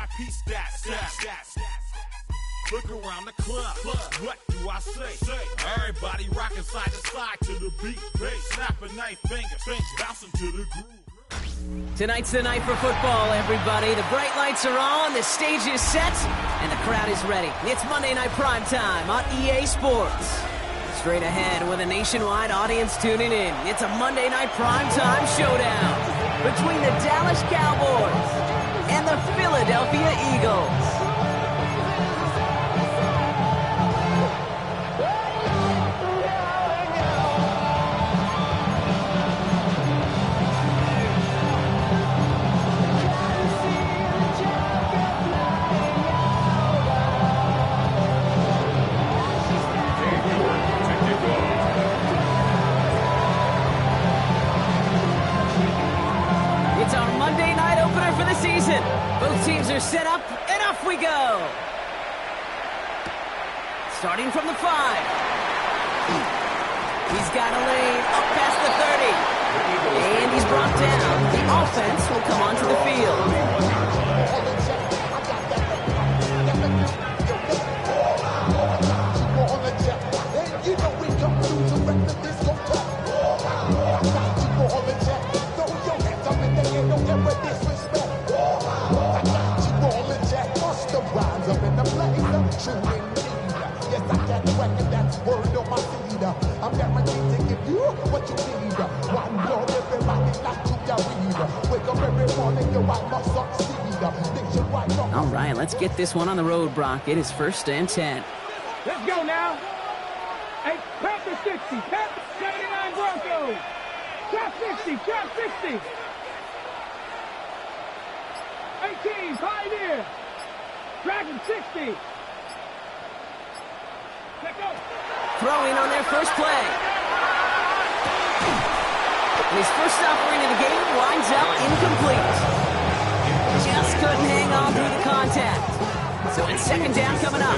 VIP stats. Look around the club. What do I say? Everybody rocking side to side to the beat. Snapping night fingers, bouncing to the groove. Tonight's the night for football, everybody. The bright lights are on, the stage is set, and the crowd is ready. It's Monday Night Prime Time on EA Sports. Straight ahead with a nationwide audience tuning in. It's a Monday Night Prime Time showdown between the Dallas Cowboys and the Philadelphia Eagles. For the season. Both teams are set up, and off we go. Starting from the 5. He's got a lane up past the 30. And he's brought down. The offense will come onto the field. All right, let's get this one on the road, Brock. It is 1st and 10. Let's go now. Hey, Panther 60, Panther 79 Broncos. Trap 60, trap 60. 18, Pioneer. Dragon 60. Let's go. Throwing on their first play. And his first offering of the game winds up incomplete. Just couldn't hang on through the contact. So it's 2nd down coming up.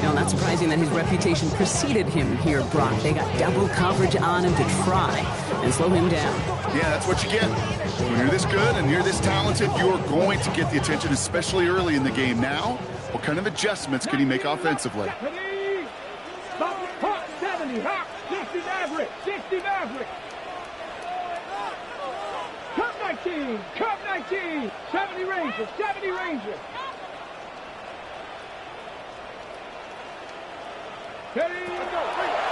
No, not surprising that his reputation preceded him here, Brock. They got double coverage on him to try and slow him down. Yeah, that's what you get. When you're this good and you're this talented, you're going to get the attention, especially early in the game. Now, what kind of adjustments can he make offensively? 70, 60 Maverick, 60 Maverick. Cup 19, 70 Rangers, 70 Rangers.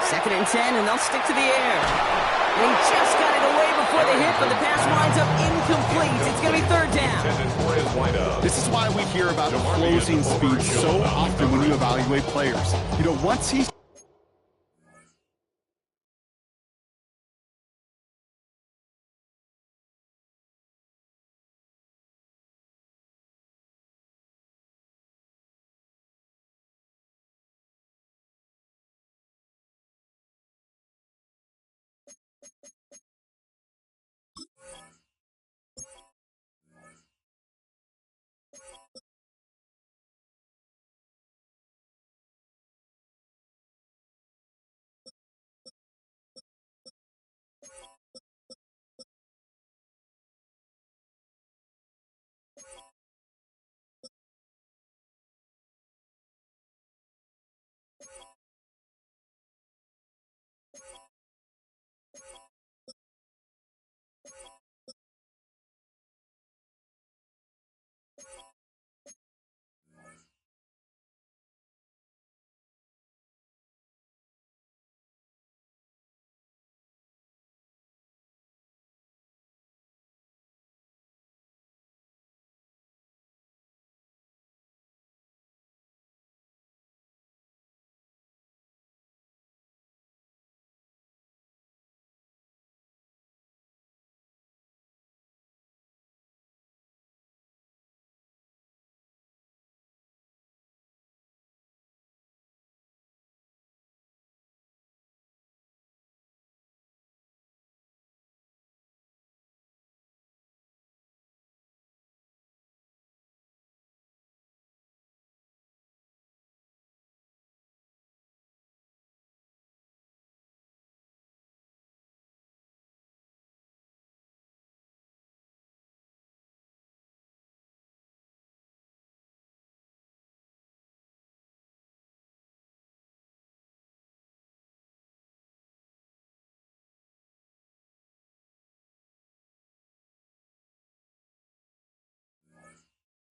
Second and 10, and they'll stick to the air. And he just got it away before the hit, but the pass winds up incomplete. It's going to be 3rd down. This is why we hear about closing speed so often when you evaluate players. You know, once he's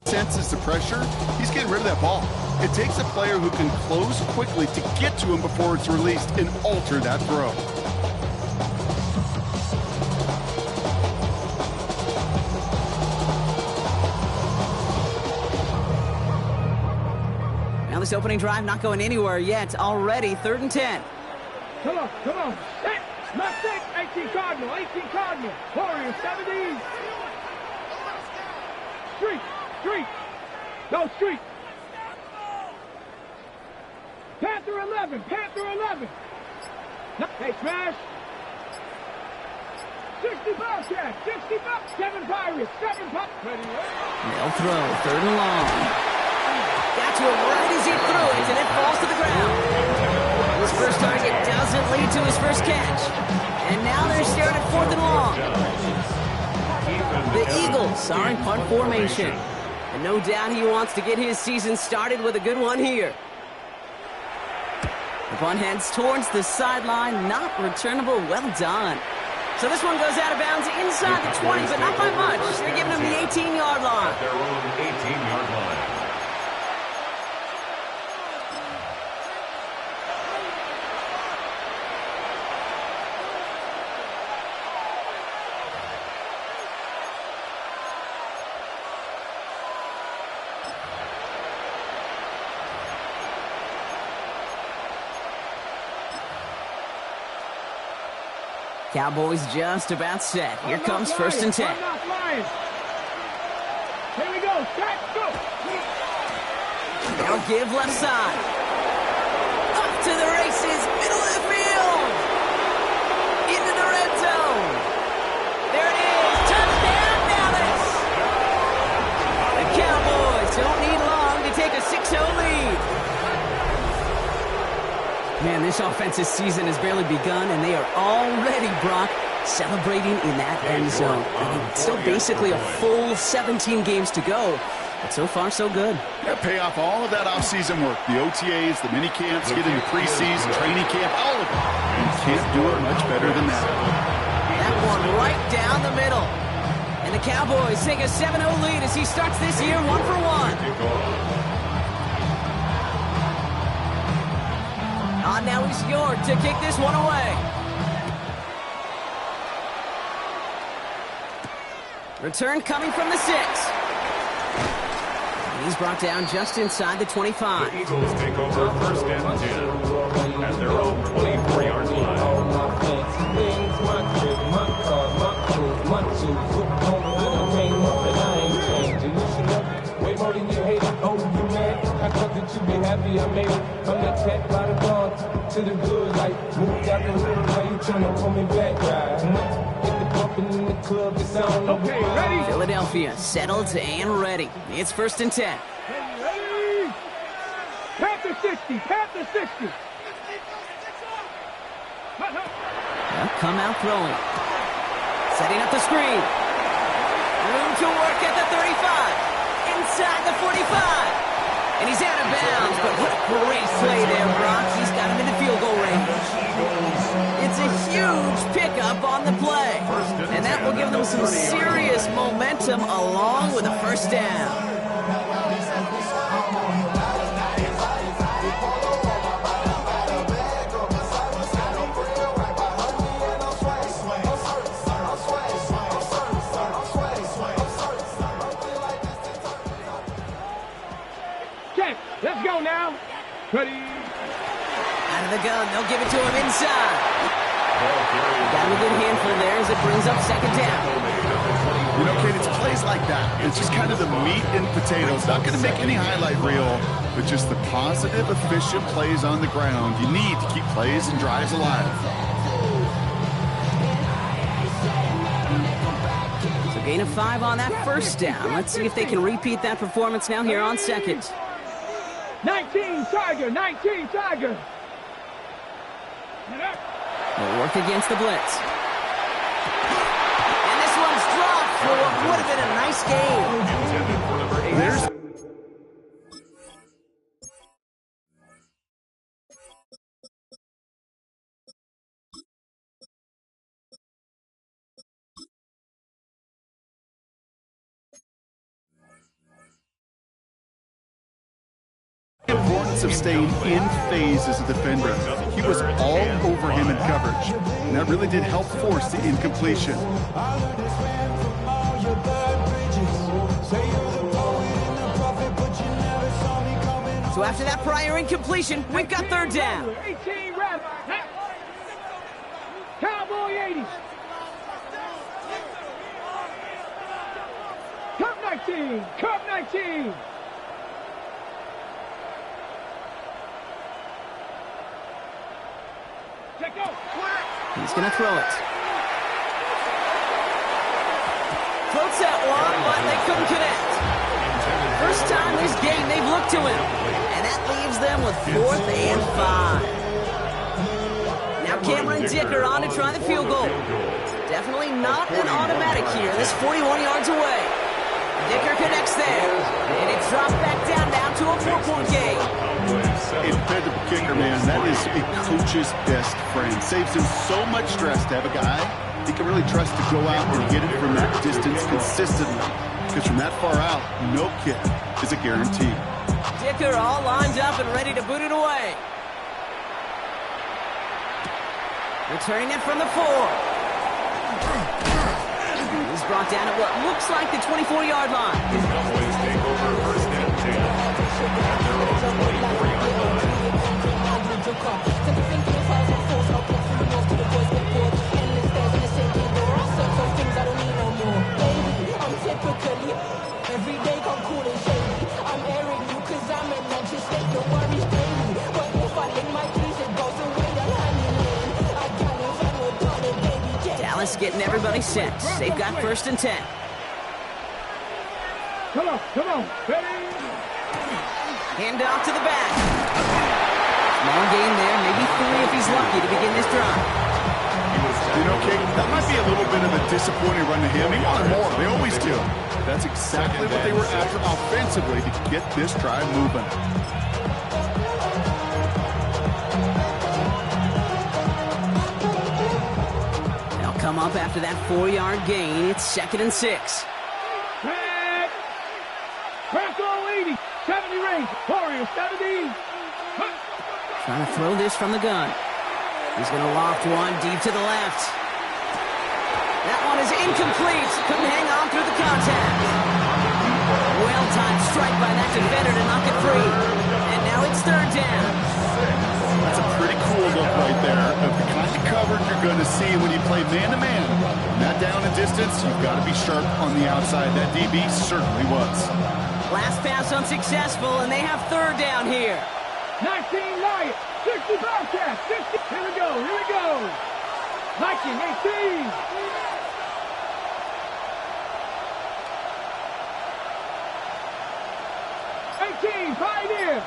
senses the pressure, he's getting rid of that ball. It takes a player who can close quickly to get to him before it's released and alter that throw. Now this opening drive not going anywhere yet. Already 3rd and 10. Come on, come on. Set, left set, 18 Cardinal, 18 Cardinal. Warriors, 70. Street, street. Go street. Panther 11, Panther 11. Hey, smash. 65 catch, 65. 7 Pirates, 7 Pirates. They'll throw 3rd and long. Got to him right as he threw it, and it falls to the ground. His first target doesn't lead to his first catch. And now they're staring at 4th and long. The Eagles are in punt formation. And no doubt he wants to get his season started with a good one here. The punt heads towards the sideline, not returnable. Well done. So this one goes out of bounds inside the 20, but not by much. They're giving him the 18-yard line. At their own 18-yard line. Cowboys just about set. Here comes 1st and 10. Here we go. Set, go. They'll give left side. Up to the races. Middle of the field. Into the red zone. There it is. Touchdown, Dallas. The Cowboys don't need long to take a 6-0 lead. Man, this offensive season has barely begun, and they are already, Brock, celebrating in that end zone. I mean, it's still basically a full 17 games to go, but so far, so good. Yeah, pay off all of that off-season work. The OTAs, the mini camps, get into preseason, training camp, all of it. You can't do it much better than that. That one right down the middle. And the Cowboys take a 7-0 lead as he starts this year 1 for 1. Now he's York to kick this one away. Return coming from the 6. And he's brought down just inside the 25. The Eagles take over 1st and 10 at their own 24-yard line. Way more than you hate it, oh you mad? I thought that you be happy I made it. I'm the cat by the bar to the good like moved out the hood. Now you tryna pull me back, right? Get the bumping in the club, the sound. Okay, ready? Philadelphia settled and ready. It's 1st and 10. Ready? Panther 60, Panther 60. They'll come out throwing. Setting up the screen. Room to work at the 35. Inside the 45. And he's out of bounds, but what a great play there, Brock. He's got him in the field goal range. It's a huge pickup on the play. And that will give them some serious momentum along with a 1st down. Let's go now. Ready? Out of the gun, they'll give it to him inside. Got him a good handful there as it brings up 2nd down. You know, Kate, it's plays like that. It's just kind of the meat and potatoes. Not going to make any highlight reel, but just the positive, efficient plays on the ground. You need to keep plays and drives alive. So gain of 5 on that 1st down. Let's see if they can repeat that performance now here on 2nd. 19 Tiger, 19 Tiger. They'll work against the blitz. And this one's dropped for what would have been a nice game. There's importance of staying in phase as a defender. He was all over him in coverage, and that really did help force the incompletion. So after that prior incompletion, we've got third down. 18 reps. Cowboy 80s. Cup 19. Cup 19. He's going to throw it. Floats that one, but they couldn't connect. First time this game they've looked to him. And that leaves them with 4th and 5. Now Cameron Dicker on to try the field goal. Definitely not an automatic here. This 41 yards away. Dicker connects there. And it's dropped back down to a 4-point game. Dependable kicker, man. That is a coach's best friend. Saves him so much stress to have a guy he can really trust to go out and get it from that distance consistently. Because from that far out, no kick is a guarantee. Dicker all lined up and ready to boot it away. Returning it from the 4. He's brought down at what looks like the 24-yard line. Cowboys take over first and 10 at their own 24-yard line. Every day come cool and shady. I'm airing you cause I'm in Manchester. Your worries daily. But if I lick my keys, it goes away. I'm hanging in. I can't live on with daughter, baby. Dallas getting everybody set. They've got first and 10. Come on. Ready? Hand off to the back. Small gain there, maybe 3 if he's lucky to begin this drive. You know, Kate, that might be a little bit of a disappointing run to him. He wanted more. They always do. That's exactly what they were after offensively to get this drive moving. They'll come up after that 4-yard gain. It's 2nd and 6. Back. Crack all 80. 70 range. Warriors 70. Trying to throw this from the gun. He's going to loft one deep to the left. That one is incomplete. Couldn't hang on through the contact. Well-timed strike by that defender to knock it free. And now it's third down. That's a pretty cool look right there of the kind of coverage you're going to see when you play man-to-man. And that down and distance, you've got to be sharp on the outside. That DB certainly was. Last pass unsuccessful, and they have third down here. 19 Lions. 60 Bobcats. 60. Here we go. 19, 18. Pioneer.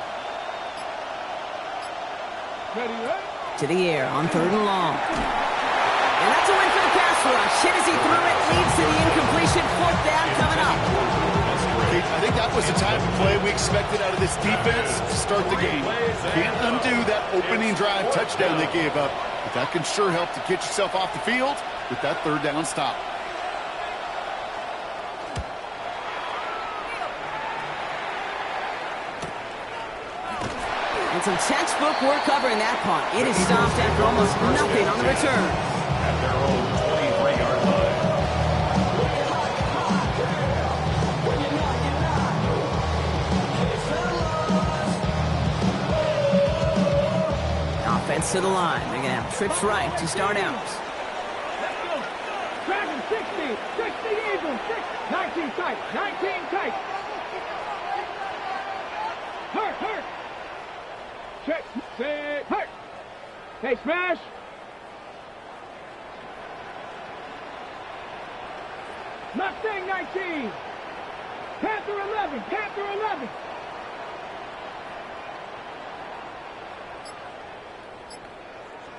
Ready, right? To the air on 3rd and long. And that's a win for the pass rush. Hit as he threw it, leads to the incompletion. 4th down coming up. I think that was the type of play we expected out of this defense to start the game. Can't undo that opening drive touchdown they gave up, but that can sure help to get yourself off the field with that 3rd down stop. And some textbook work covering that punt. It is stopped after almost nothing on the return. At their own 23-yard line. Offense to the line. They're going to have trips right to start out. Let's go. Dragon 60 Eagles, 19 tight, 19 tight. Hurt. Check, say, hurt. Hey, smash. Mustang 19. Panther 11.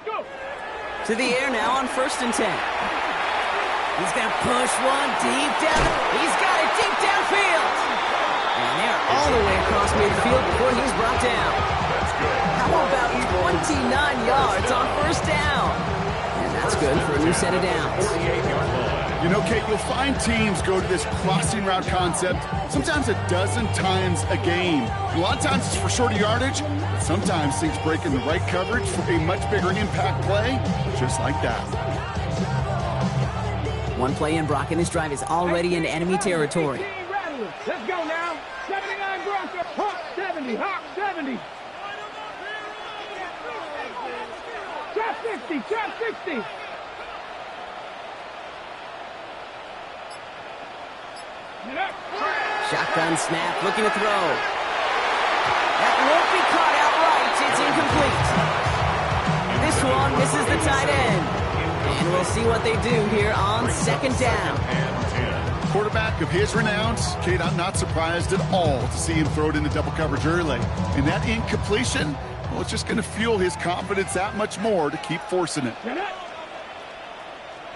Go. To the air now on 1st and 10. He's going to push one deep down. He's got it deep downfield. And they're all the way across midfield before he's brought down. That's good. How about 29 yards on 1st down? And that's good for a new set of downs. 48-yard line. You know, Kate, you'll find teams go to this crossing route concept sometimes a dozen times a game. A lot of times it's for shorter yardage, but sometimes things break in the right coverage for a much bigger impact play, just like that. One play in, Brock, and his drive is already in enemy territory. Let's go now. 79 Broncos. Hawk 70. Hawk 70. Trap 60. Trap 60. Shotgun snap, looking to throw. That won't be caught outright. It's incomplete. This one misses the tight end. And we'll see what they do here on second down. Quarterback of his renowns, Kate, I'm not surprised at all to see him throw it into double coverage early. And that incompletion, well, it's just going to fuel his confidence that much more to keep forcing it.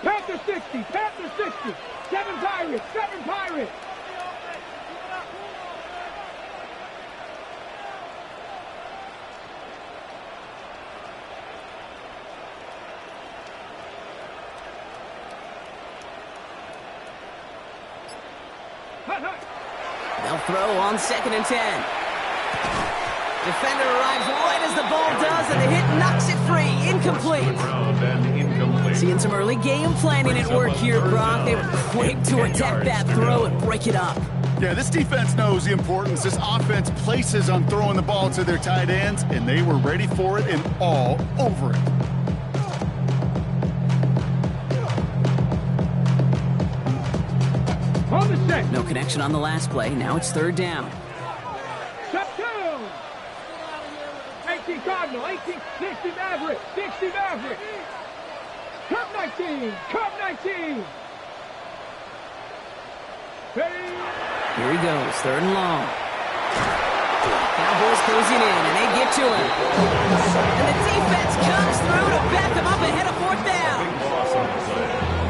Panther 60. Panther 60. 7 Pirates. 7 Pirates. They'll throw on 2nd and 10. Defender arrives right as the ball does, and the hit knocks it free. Incomplete. Seeing some early game planning at work here, Brock. They were quick to attack that throw and break it up. Yeah, this defense knows the importance this offense places on throwing the ball to their tight ends, and they were ready for it and all over it. No connection on the last play. Now it's 3rd down. Shut down. 18 Cardinal. 18. 60 Maverick. 60 Maverick. Cup 19. Cup 19. Here he goes. 3rd and long. Cowboys closing in, and they get to him. And the defense comes through to back them up ahead of 4th down.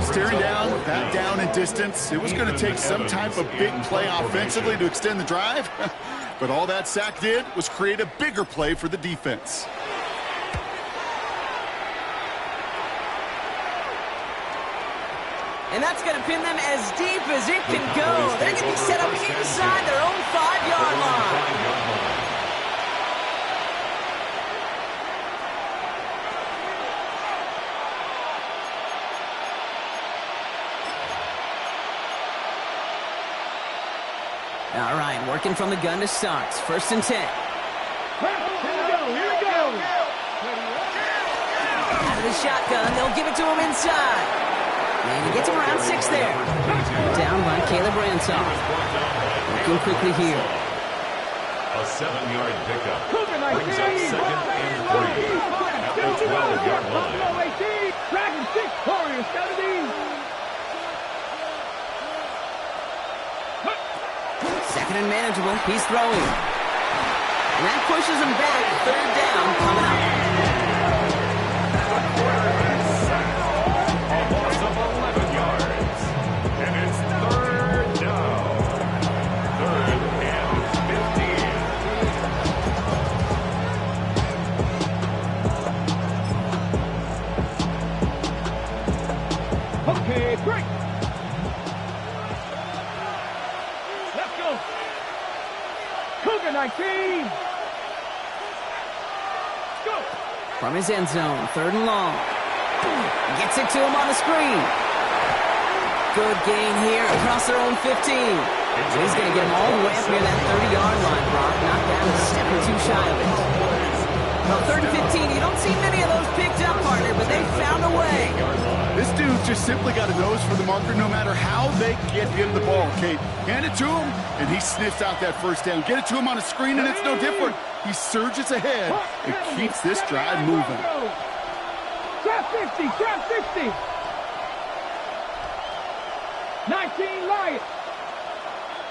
Staring down, back down in distance. It was going to take some type of big play offensively to extend the drive. But all that sack did was create a bigger play for the defense. And that's going to pin them as deep as it can go. They're going to be set up inside their own 5-yard line. All right, working from the gun to start. 1st and 10. Here we go. Out of the shotgun, they'll give it to him inside. And he gets him around 6 there. Down by Caleb Ransoff. Looking quickly here. A 7-yard pickup brings up 2nd and 3 at the 12-yard line. Dragon 6 Warriors 70. 2nd and manageable. He's throwing. And that pushes him back. 3rd down coming up. A loss of 11 yards. And it's 3rd down. 3rd and 15. Okay, break. Let's go. Cougar 19. Go. From his end zone, 3rd and long. Gets it to him on the screen. Good gain here across their own 15. And he's going to get him all the way up near that 30-yard line, Brock. Knocked down a step or two shy of it. Well, 3rd and 15, you don't see many of those picked up, partner, but they found a way. This dude just simply got a nose for the marker no matter how they get him the ball, Kate. Hand it to him, and he sniffs out that 1st down. Get it to him on a screen, and it's no different. He surges ahead and keeps this drive moving. Trap 50, trap 50. 19 Lions.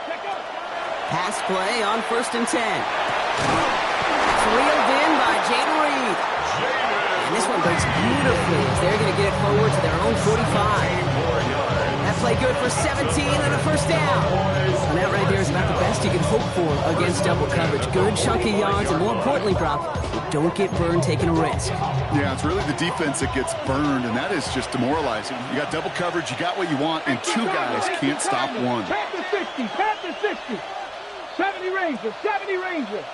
Check out. Pass play on 1st and 10. It's reeled in by Jaden Reed. And this one breaks beautifully as they're going to get it forward to their own 45. That play good for 17 and a 1st down. And that right there is about the best you can hope for against double coverage. Good chunk of yards, and more importantly, Brock, don't get burned taking a risk. Yeah, it's really the defense that gets burned, and that is just demoralizing. You got double coverage, you got what you want, and two guys can't stop one. Panther 60, Panther 60. 70 Rangers, 70 Rangers.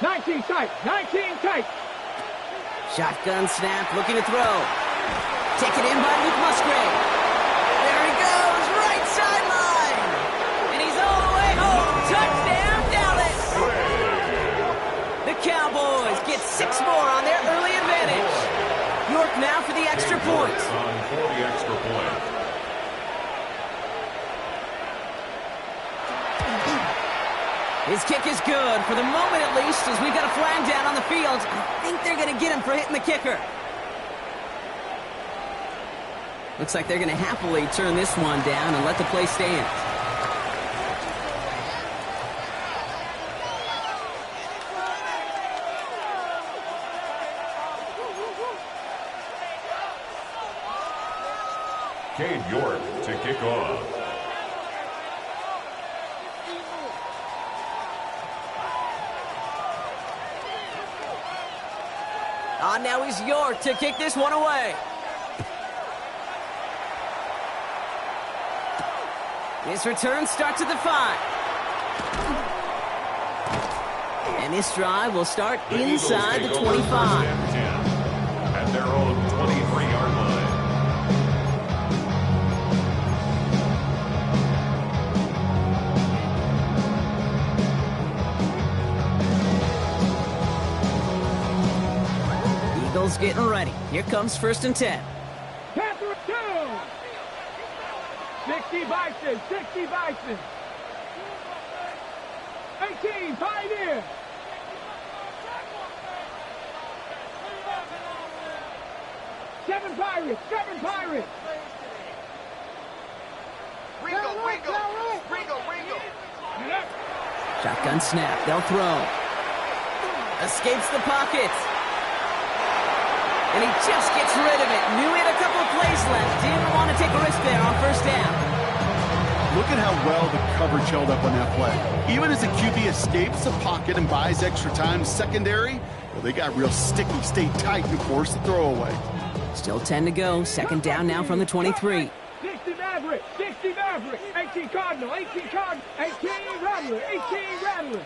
19 tight, 19 tight. Shotgun snap, looking to throw. Taken in by Luke Musgrave. There he goes, right sideline. And he's all the way home. Touchdown, Dallas. The Cowboys get 6 more on their early advantage. York now for the extra point. For the extra point. His kick is good, for the moment at least, as we've got a flag down on the field. I think they're going to get him for hitting the kicker. Looks like they're going to happily turn this one down and let the play stand. Cade York to kick off. Now is York to kick this one away. This return starts at the 5. And this drive will start inside the 25. At their own 23-yard line. Eagles getting ready. Here comes 1st and 10. Panther 2. 60 Bison, 60 Bison. 18 Pioneer. Seven Pirates, 7 Pirates. Ringo. Shotgun snap. They'll throw. Escapes the pocket. And he just gets rid of it. Knew he had a couple of plays left. Didn't want to take a risk there on 1st down. Look at how well the coverage held up on that play. Even as the QB escapes the pocket and buys extra time secondary, well, they got real sticky, stayed tight, and forced the throwaway. Still 10 to go. 2nd down now from the 23. 60 Maverick, 60 Maverick. 18 Cardinal, 18 Cardinal. 18 Rattler, 18 Rattler.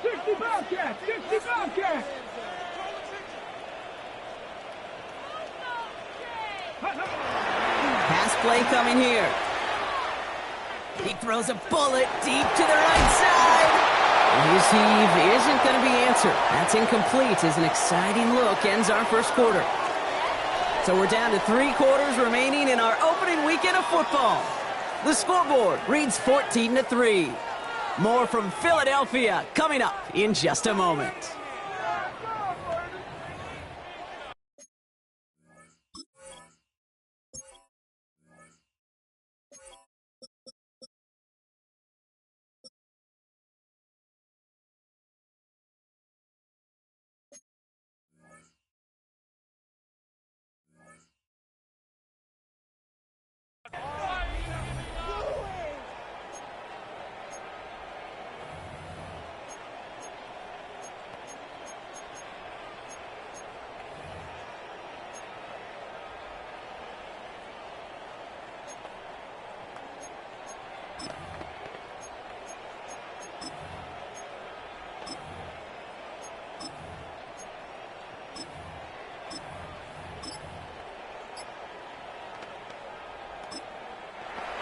60 Bobcats, 60 Bobcats. Pass play coming here. He throws a bullet deep to the right side. His heave isn't going to be answered. That's incomplete as an exciting look ends our 1st quarter. So we're down to 3 quarters remaining in our opening weekend of football. The scoreboard reads 14-3. More from Philadelphia coming up in just a moment.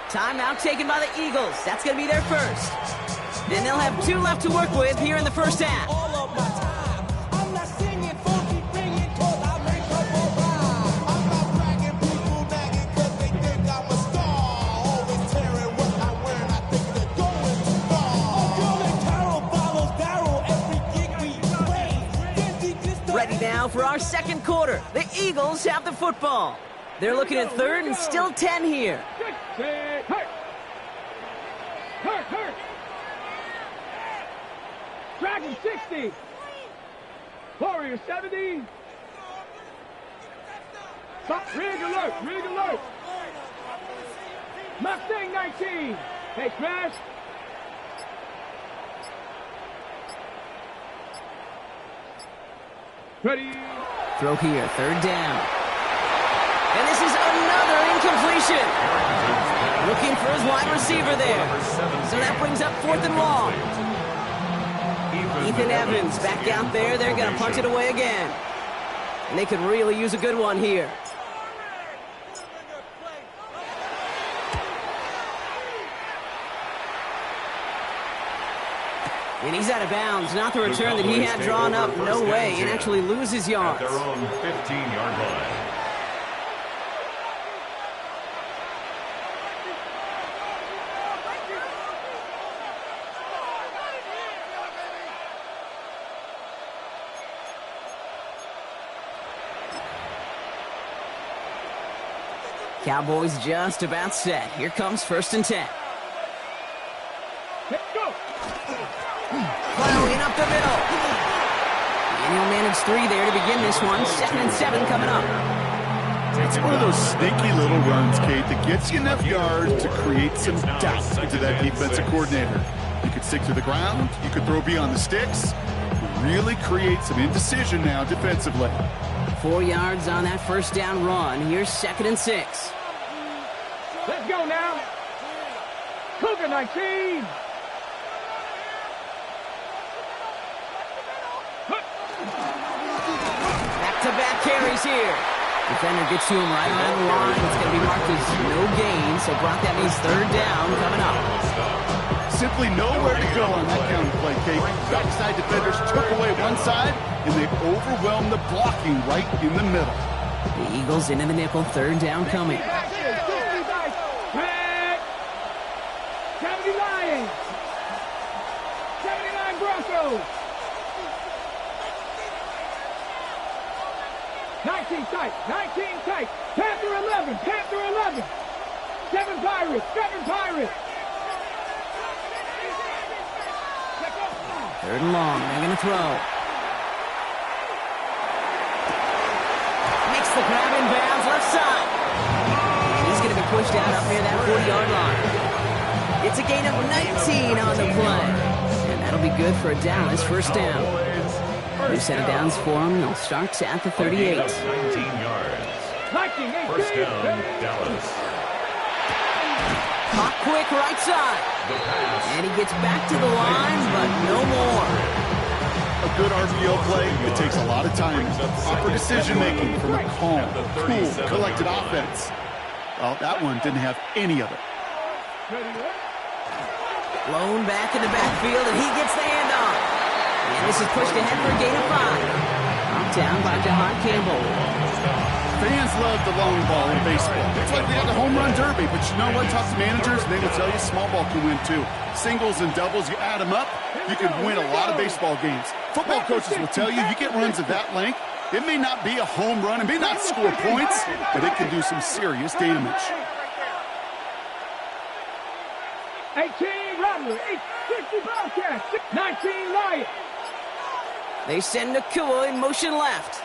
Timeout taken by the Eagles. That's going to be their first. Then they'll have 2 left to work with here in the 1st half. Ready now for our 2nd quarter. The Eagles have the football. They're looking at 3rd and still 10 here. Hurt. Dragon 60. Warrior 70. Rig alert. Mustang 19. Hey, smash. Ready. Throw here, third down. And this is another incompletion. Looking for his wide receiver there. So that brings up 4th and long. Ethan Evans back out there. They're going to punch it away again. And they could really use a good one here. And he's out of bounds. Not the return that he had drawn up. No way. And actually loses yards. At their own 15-yard line. Cowboys just about set. Here comes 1st and 10. Let's go. Plowing up the middle. And he'll manage 3 there to begin this one. 2nd and 7 coming up. It's one of those sneaky little runs, Kate, that gets you enough yards to create some doubt into that defensive coordinator. You could stick to the ground. You could throw beyond the sticks. Really create some indecision now defensively. 4 yards on that 1st down run. Here's 2nd and 6. Let's go now. Cougar 19. Back-to-back carries here. Defender gets to him right around the line. It's going to be marked as no gain, so Brock, that means 3rd down coming up. Simply nowhere to go on that counter play, Kate. Backside defenders took away one side, and they overwhelmed the blocking right in the middle. The Eagles into the nickel, 3rd down coming. 70 Lions. 79 Broncos. 19 tight. 19 tight. Panther 11. Panther 11. 7 Pirates. 7 Pirates. 3rd and long. They're going to throw. Makes the grab in bounds left side. He's going to be pushed out up near that 40-yard line. It's a gain of 19 on the play. And that'll be good for a Dallas 1st down. New set of downs for them. They'll start at the 38. 19 yards. 1st down, Dallas. Caught quick right side. And he gets back to the line, but no more. A good RPO play, it takes a lot of time. Proper decision-making from a calm, cool, collected offense. Well, that one didn't have any of it. Blown back in the backfield, and he gets the handoff. And this is pushed ahead for a gain of 5. Knocked down by Jahan Campbell. Fans love the long ball in baseball. It's like they had the home run derby, but you know what? Talk to managers, and they will tell you small ball can win too. Singles and doubles, you add them up, you can win a lot of baseball games. Football coaches will tell you, you get runs of that length, it may not be a home run, it may not score points, but it can do some serious damage. 18 Rattler, 60 Bobcats, 19 Lions. They send Nakua in motion left.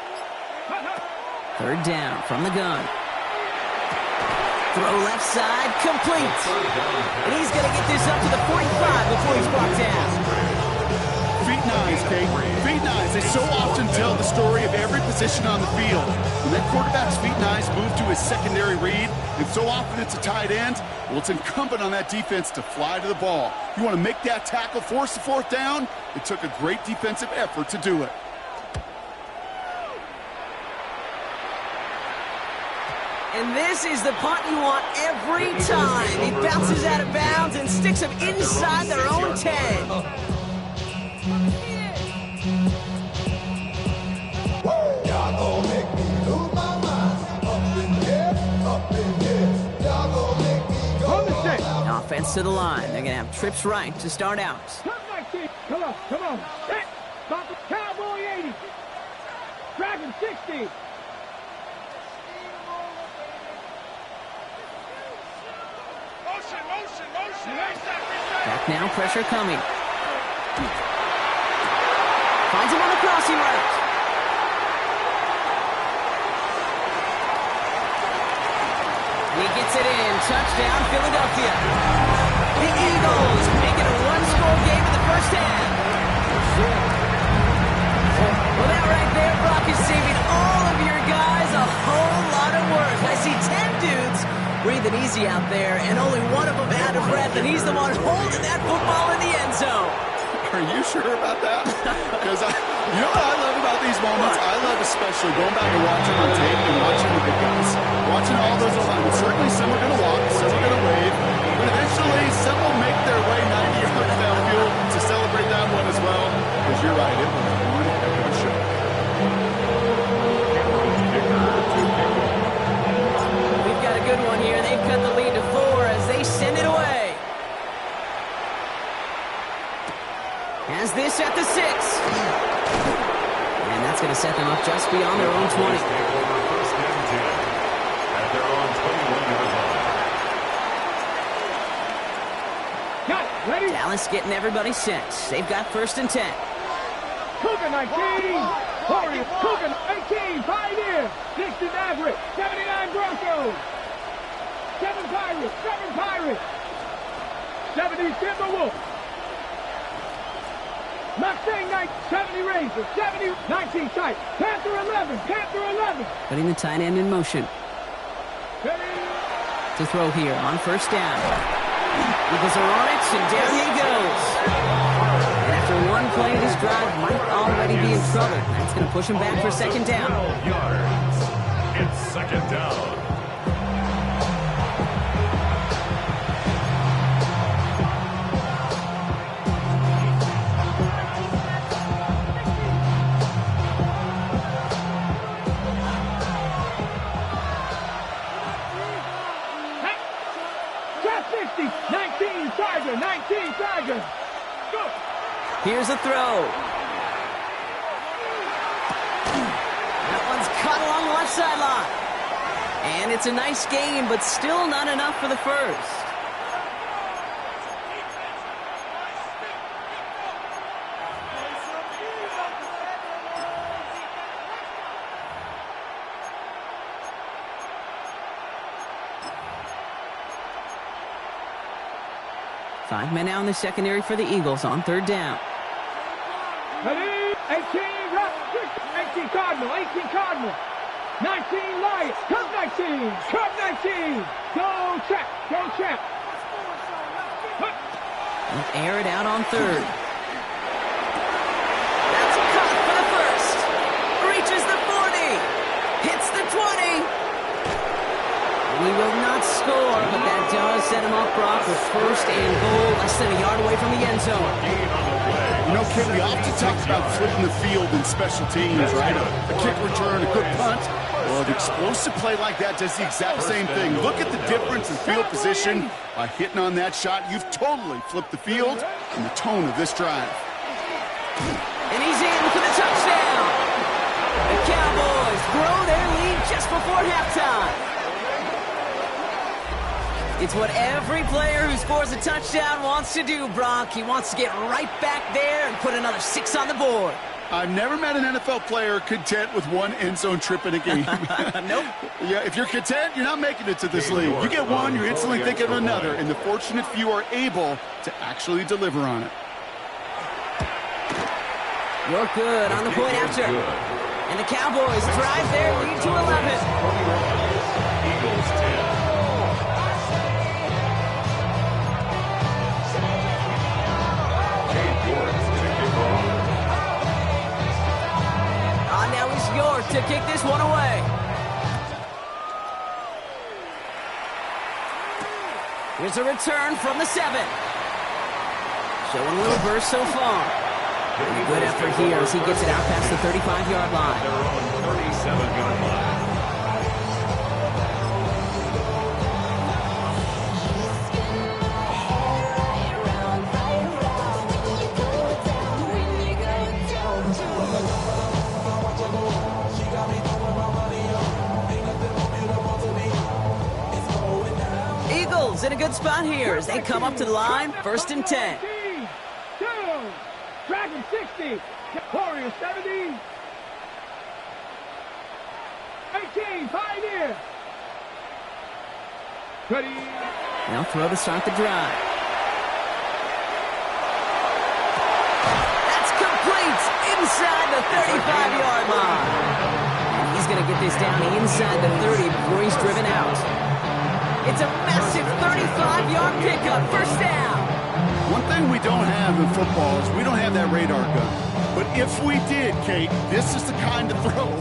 3rd down from the gun. Throw left side, complete. And he's going to get this up to the 45 before he's brought down. Feet nice, Kate. Feet nice. They so often tell the story of every position on the field. When that quarterback's feet nice move to his secondary read, and so often it's a tight end, well, it's incumbent on that defense to fly to the ball. You want to make that tackle, force the 4th down? It took a great defensive effort to do it. And this is the punt you want every time. He bounces out of bounds and sticks them inside their own 10. Y'all gon' make me lose my mind. Up in here, up in here. Y'all gon' make me go all out. Offense to the line. They're going to have trips right to start out. Come on, come on. Hit. Stop the Cowboy 80. Dragon 60. Back now, pressure coming. Finds him on the crossing route. And he gets Gets it in. Touchdown, Philadelphia. The Eagles make it a one-score game in the first half. Well, that right there, Brock, is saving all of your guys a whole lot of work. I see 10 dudes breathing easy out there, and only one of them out of breath, and he's the one holding that football in the end zone. Are you sure about that? Because you know what I love about these moments? I love especially going back and watching on tape and watching the big guys. Watching all those alignments. Certainly some are going to walk, some are going to wave, but eventually some will make their way 90 yards downfield to celebrate that one as well. Because you're right, it was one heck of a show. We've got a good one here. They've cut the lead to 4 as they send it away. Has this at the 6. And that's going to set them up just beyond their own 20. First and 10 at their own 21-yard line. Got it. Ready? Dallas getting everybody set. They've got first and 10. Cougar 19. Warriors. Cougar 18. Pioneer. 60 Maverick. 79 Broncos. 7 Pirates. 7 Pirates. 70 Timberwolves. Mustang 70 Rangers. 70 19 tight. Panther 11. Panther 11. Putting the tight end in motion. Ready? To throw here on first down. Eagles are on it, and down he goes. And after one play, this drive might already be in trouble. That's going to push him back for second down. 12 yards. It's second down. Top 60. 19 Tiger. 19 Tiger. Go. Here's a throw. That one's caught along the left sideline. And it's a nice game, but still not enough for the first. Five men out in the secondary for the Eagles on third down. Ready? 18 Rock. 18 Cardinal. 18 Cardinal. 19 Lions. Cut 19. Cut 19. Go check. Go check. They'll air it out on third. That's a cut for the first. Reaches the 40. Hits the 20. And he will not score, but that does set him up, Brock, with first and goal, less than a yard away from the end zone. You know, Kid, we often talk about flipping the field in special teams, right? A kick return, a good punt. Well, an explosive play like that does the exact same thing. Look at the difference in field position. By hitting on that shot, you've totally flipped the field and the tone of this drive. And he's in for the touchdown. The Cowboys grow their lead just before halftime. It's what every player who scores a touchdown wants to do, Brock. He wants to get right back there and put another 6 on the board. I've never met an NFL player content with one end zone trip in a game. Nope. Yeah, if you're content, you're not making it to this league. You get one, you're instantly thinking of another, and the fortunate few are able to actually deliver on it. You're good on the point after. And the Cowboys drive their lead to 11. Eagles 10. Now it's York to kick this one away. Here's a return from the 7. Showing a little burst so far. And a good effort here as he gets it out past the 35-yard line. Their own 37-yard line. Eagles in a good spot here as they come up to the line, first and 10. Dragon 60. Warriors 70. 18 Pioneer. Ready. They'll throw to start the drive. That's complete inside the 35-yard line. And he's going to get this down inside the 30 before he's driven out. It's a massive 35-yard pickup, first down. One thing we don't have in football is we don't have that radar gun. But if we did, Kate, this is the kind of throw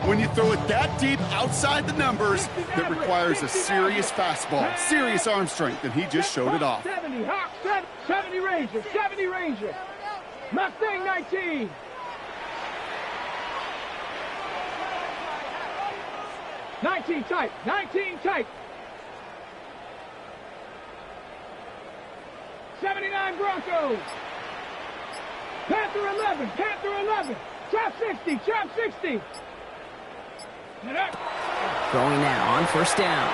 when you throw it that deep outside the numbers that requires a serious fastball, serious arm strength, and he just showed it off. 70, Hawk, 70 Ranger, 70 Ranger. Mustang 19. '19 tight, 19 tight. 79 Broncos. Panther 11, Panther 11. Trap 60, Trap 60. Throwing now on first down.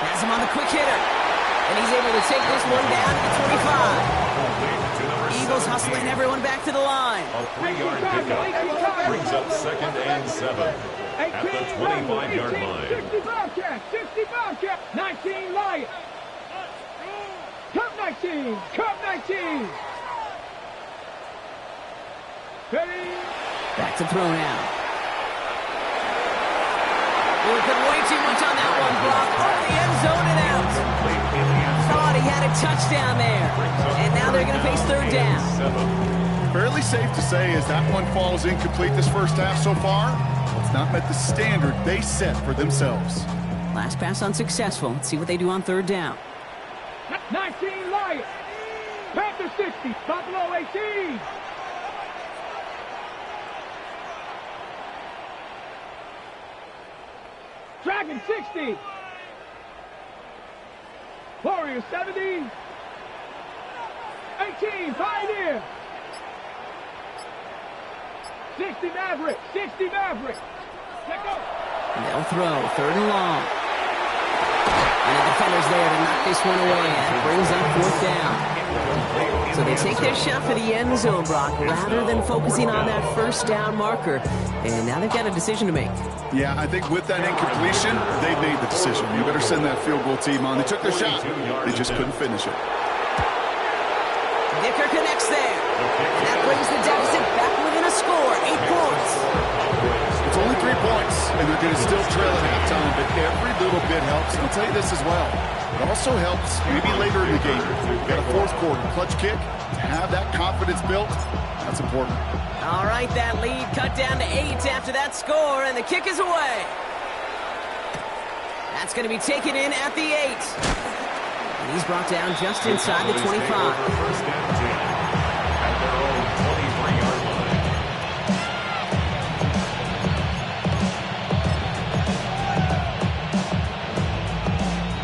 Has him on the quick hitter. And he's able to take this one down to 25. Eagles hustling everyone back to the line. A 3-yard pickup brings up 2nd and 7 at the 25-yard line. 60 Bobcat, 60 Bobcat. 19 Lions. Cup 19, Cup 19. Ready. Back to throw now. We put way too much on that one, Brock. Over the end zone and out. Thought he had a touchdown there. And now they're going to face third down. Fairly safe to say as that one falls incomplete this first half so far, it's not met the standard they set for themselves. Last pass unsuccessful. Let's see what they do on third down. 19 Lions. Panther 60, Buffalo 18. Dragon 60. Warriors 70. 18 Pioneer. 60 Maverick. 60 Maverick. Let go. They'll throw third and long. And the defender's there to knock this one away. That brings up fourth down. So they take their shot for the end zone, Brock, rather than focusing on that first down marker. And now they've got a decision to make. Yeah, I think with that incompletion, they made the decision. You better send that field goal team on. They took their shot. They just couldn't finish it. Dicker connects there. And that brings the deficit back within a score. 8 points. It's only 3 points, and they're going to still trail at halftime, but every little bit helps. And I'll tell you this as well. It also helps maybe later in the game. You've got a fourth quarter clutch kick. To have that confidence built, that's important. All right, that lead cut down to 8 after that score, and the kick is away. That's going to be taken in at the 8. And he's brought down just inside the 25. First and 10 at their own 23-yard line.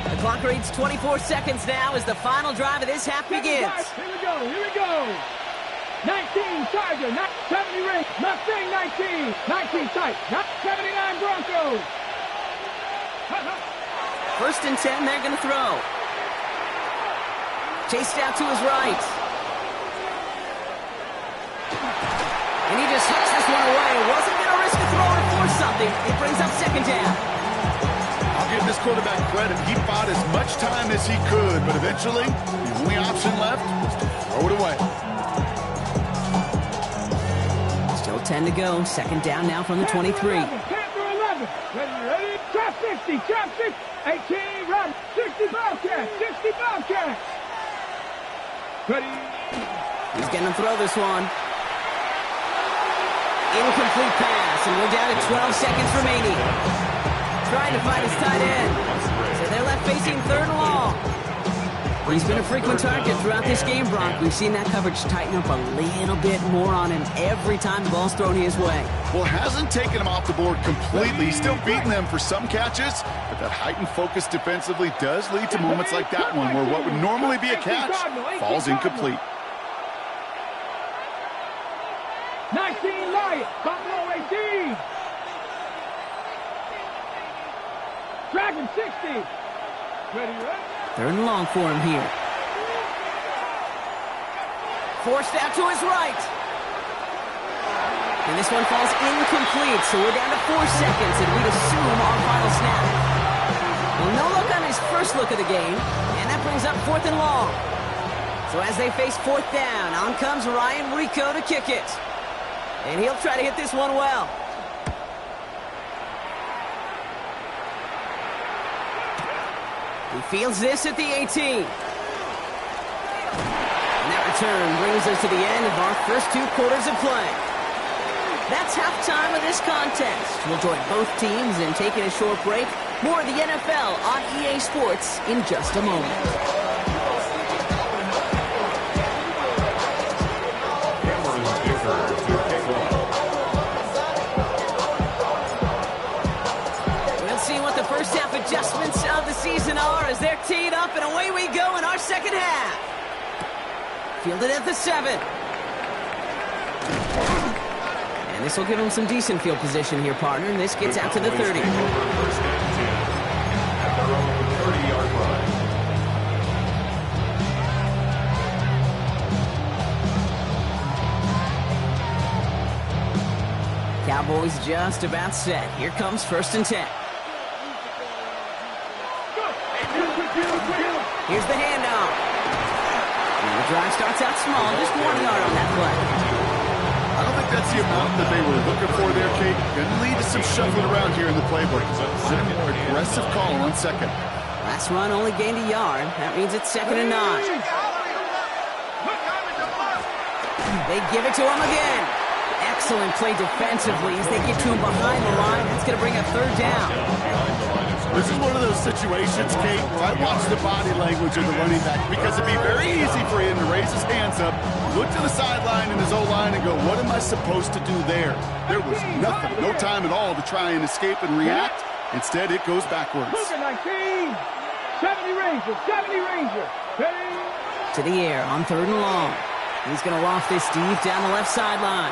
The clock reads 24 seconds now as the final drive of this half begins. Here we go, here we go. 19 Tiger, 70 Ring, Mustang 19, 19 tight, 79 Broncos. First and 10, they're going to throw. Chased out to his right. And he just hooks this one away. Wasn't going to risk a throw or force something. It brings up second down. I'll give this quarterback credit. He fought as much time as he could, but eventually, the only option left was to throw it away. Still 10 to go. Second down now from the 23. Panther 11. Ready? Trap 60, trap 60. 18, run. 60 Bobcat, 60 Bobcat. Ready? He's going to throw this one. Incomplete pass, and we're down to 12 seconds remaining. Trying to find his tight end. So they're left facing third and long. He's been a frequent target throughout this game, Brock. We've seen that coverage tighten up a little bit more on him every time the ball's thrown his way. Well, hasn't taken him off the board completely. He's still beating them for some catches, but that heightened focus defensively does lead to moments like that one where what would normally be a catch falls incomplete. 19 Lions, Buffalo 18. Dragon 60. Ready? Third and long for him here. Forced out to his right. And this one falls incomplete, so we're down to 4 seconds, and we'd assume our final snap. Well, no look on his first look of the game, and that brings up 4th and long. So as they face 4th down, on comes Ryan Rico to kick it. And he'll try to hit this one well. He fields this at the 18. And that return brings us to the end of our first 2 quarters of play. That's halftime of this contest. We'll join both teams in taking a short break. More of the NFL on EA Sports in just a moment. We'll see what the first half adjustments of the season are as they're teed up, and away we go in our second half. Fielded at the 7. And this will give him some decent field position here, partner. And this gets out to the 30. Cowboys just about set. Here comes 1st and 10. Here's the handoff. And the drive starts out small, just 1 yard on that play. I don't think that's the amount that they were looking for there, Kate. Going to lead to some shuffling around here in the playbook. Aggressive call on 2nd. Last run only gained a yard. That means it's 2nd and 9. They give it to him again. Excellent play defensively as they get to him behind the line. That's going to bring up 3rd down. This is one of those situations, Kate, where I watch the body language of the running back because it'd be very easy for him to raise his hands up, look to the sideline in his O-line and go, what am I supposed to do there? There was nothing, no time at all to try and escape and react. Instead, it goes backwards. 19, 70 Ranger, 70 Ranger. To the air on 3rd and long. He's going to loft this deep down the left sideline.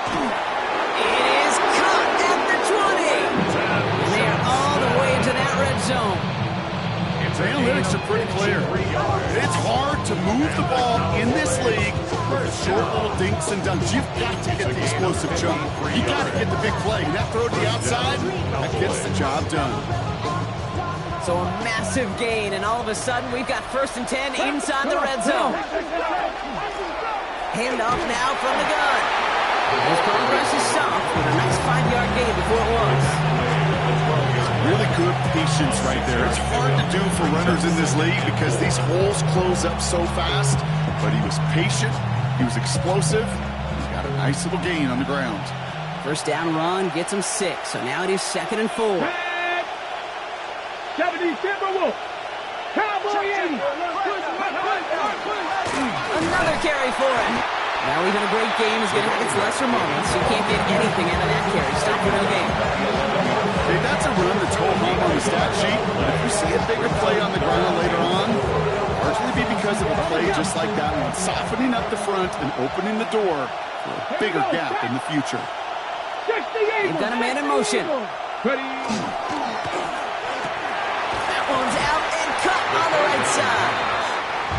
It is caught at the 20. And they are all the way into that red zone. The analytics are pretty clear. It's hard to move the ball in this league with the short little dinks and dunks. You've got to get the explosive jump. You got to get the big play. And that throw to the outside, that gets the job done. So a massive gain, and all of a sudden we've got 1st and 10 inside the red zone. Handoff now from the gun. His progress is soft with a nice 5-yard gain before it was. Really good patience right there. It's hard to do for runners in this league because these holes close up so fast, but he was patient, he was explosive, he's got a nice little gain on the ground. 1st down run gets him 6, so now it is 2nd and 4. 70 Timberwolves. Cowboy 80. Another carry for him. Now even a great game is going to have its lesser moments. You can't get anything out of that carry. Stop for no gain. Hey, that's a run that's home on the stat sheet. But if you see a bigger play on the ground later on, largely be because of a play just like that one, softening up the front and opening the door for a bigger gap in the future. They've got a man in motion. Ready. That one's out and cut on the right side.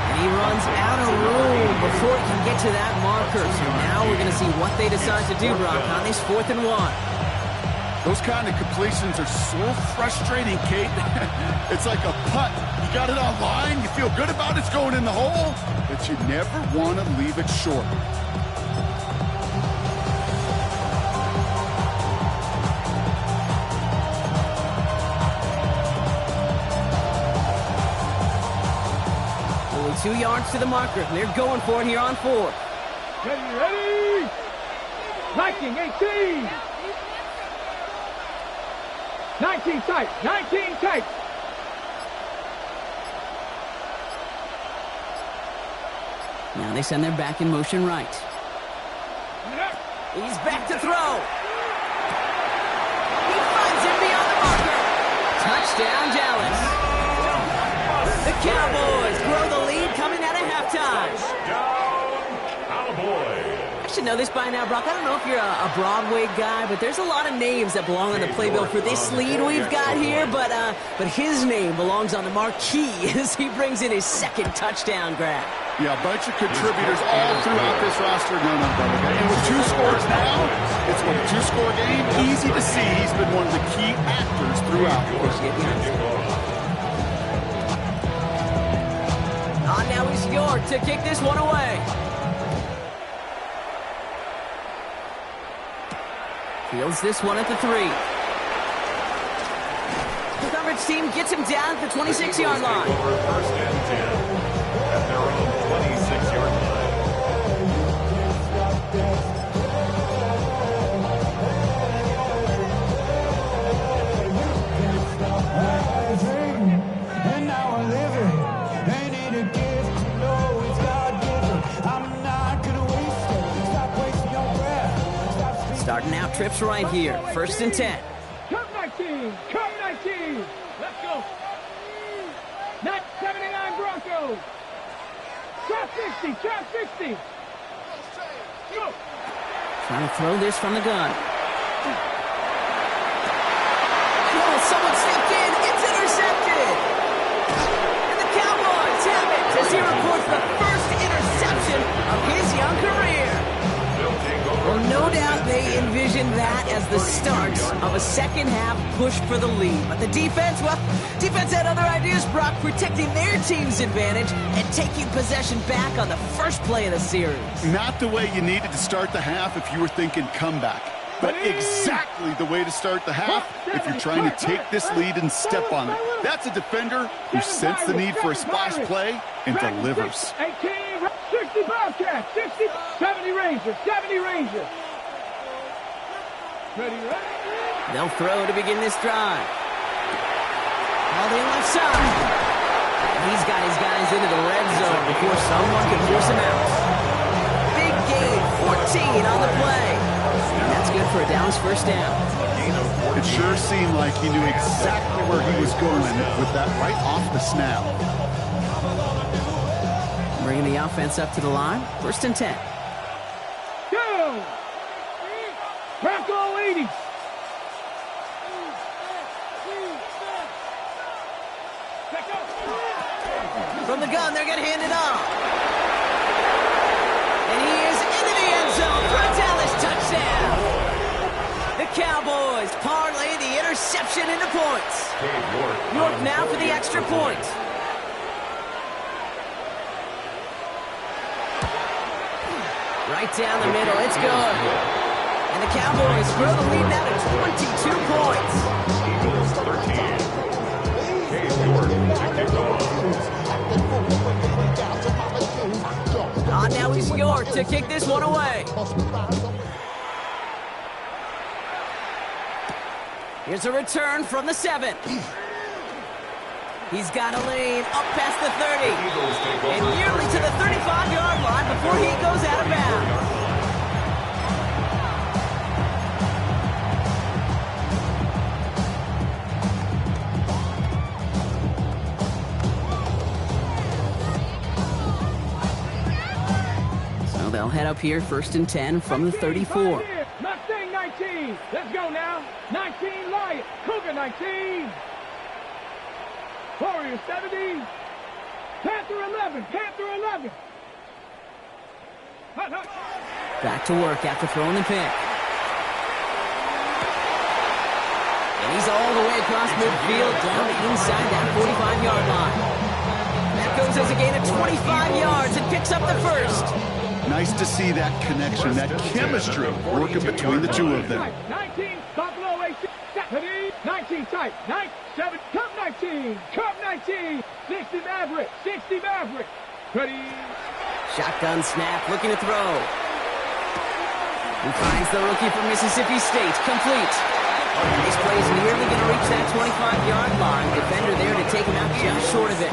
And he runs out of room before he can get to that marker. So now we're going to see what they decide to do, Brock, on this 4th and 1. Those kind of completions are so frustrating, Kate. It's like a putt. You got it on line, you feel good about it's going in the hole, but you never want to leave it short. Only 2 yards to the marker, and they're going for it here on 4th. Ready. Viking 18. 19 tight. 19 tight. Now they send their back in motion right. He's back to throw. He finds him beyond the marker. Touchdown, Dallas. The Cowboys grow the lead coming out of halftime. I should know this by now, Brock. I don't know if you're a Broadway guy, but there's a lot of names that belong on the playbill for this lead we've got here, but his name belongs on the marquee as he brings in his 2nd touchdown grab. Yeah, a bunch of contributors all throughout this roster. No, brother. And with 2 scores now, it's been a 2-score game. Easy to see he's been one of the key actors throughout. York to kick this one away. Fields this one at the 3. The coverage team gets him down at the 26-yard line. First and 10 at their own 26-yard line. And now I live it. Ain't it a gift? You know it's God-given. I'm not gonna waste it. Stop wasting your breath. Starting out trips right here. First and 10. Come 19. Come 19. Let's go. 79 Broncos. Trap 60. Trap 60. Go. Trying to throw this from the gun. Oh, someone stepped in. It's intercepted. And the Cowboys have it as he reports the first interception of his young career. Well, no doubt they envisioned that as the start of a second-half push for the lead. But the defense, well, defense had other ideas, Brock, protecting their team's advantage and taking possession back on the first play of the series. Not the way you needed to start the half if you were thinking comeback, but exactly the way to start the half if you're trying to take this lead and step on it. That's a defender who sensed the need for a splash play and delivers. 18, 60 Bobcats, 60, 70 Rangers, 70 Rangers. Ready, ready? They'll throw to begin this drive. All the left side. He's got his guys into the red zone before someone can force him out. Big gain, 14 on the play. And that's good for a Dallas first down. It sure seemed like he knew exactly where he was going with that right off the snap. Bringing the offense up to the line. First and 10. Go! Bronco 80. From the gun, they're going to hand it off. And he is into the end zone for a Dallas touchdown. The Cowboys parlay the interception into points. York now for the extra point. Right down the middle, it's good. And the Cowboys grow the lead now to 22 points. Eagles 13. Cade York to kick off. Now is York to kick this one away. Here's a return from the 7. He's got a lane up past the 30. And nearly to the 35-yard line before he goes out of bounds. So they'll head up here first and 10 from the 34. Mustang 19. Let's go now. 19 Lion. Cougar 19. Warrior 70. Panther 11. Panther 11. Back to work after throwing the pick. And he's all the way across midfield down to inside that 45-yard line. That goes as a gain of 25 yards and picks up the first. Nice to see that connection, that chemistry working between the two of them. 19 Buffalo 18. 19 tight. 7. Cup 19. Cup 19. 60 Maverick. 60 Maverick. Ready. Shotgun snap, looking to throw. He finds the rookie from Mississippi State, complete. This play is nearly going to reach that 25-yard line. Defender there to take him out just short of it.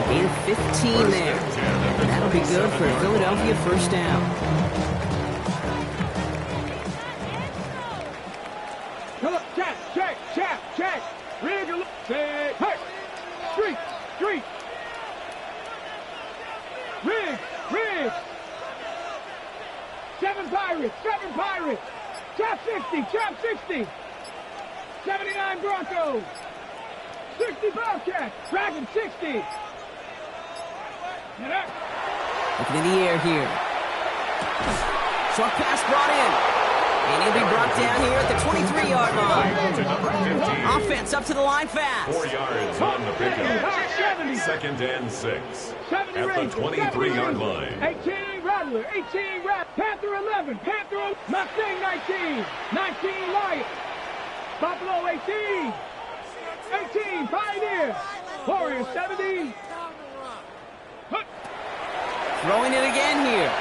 Gain of 15 there. And that'll be good for a Philadelphia first down. Check. Regular. Hey. Street. Rig. 7 Pirates. Trap 60. 79 Broncos. 60 Bobcats. Dragon 60. Looking in the air here. Short pass brought in. And he'll be brought down here at the 23-yard line. Offense up to the line fast. 4 yards on the pickup. Second and 6. 70 at the 23-yard line. 18 Rattler, 18 Rattler, Panther 11, Panther, Mustang 19, 19 Lion, Buffalo 18, 18 Pioneer, Warriors 70. Throwing it again here.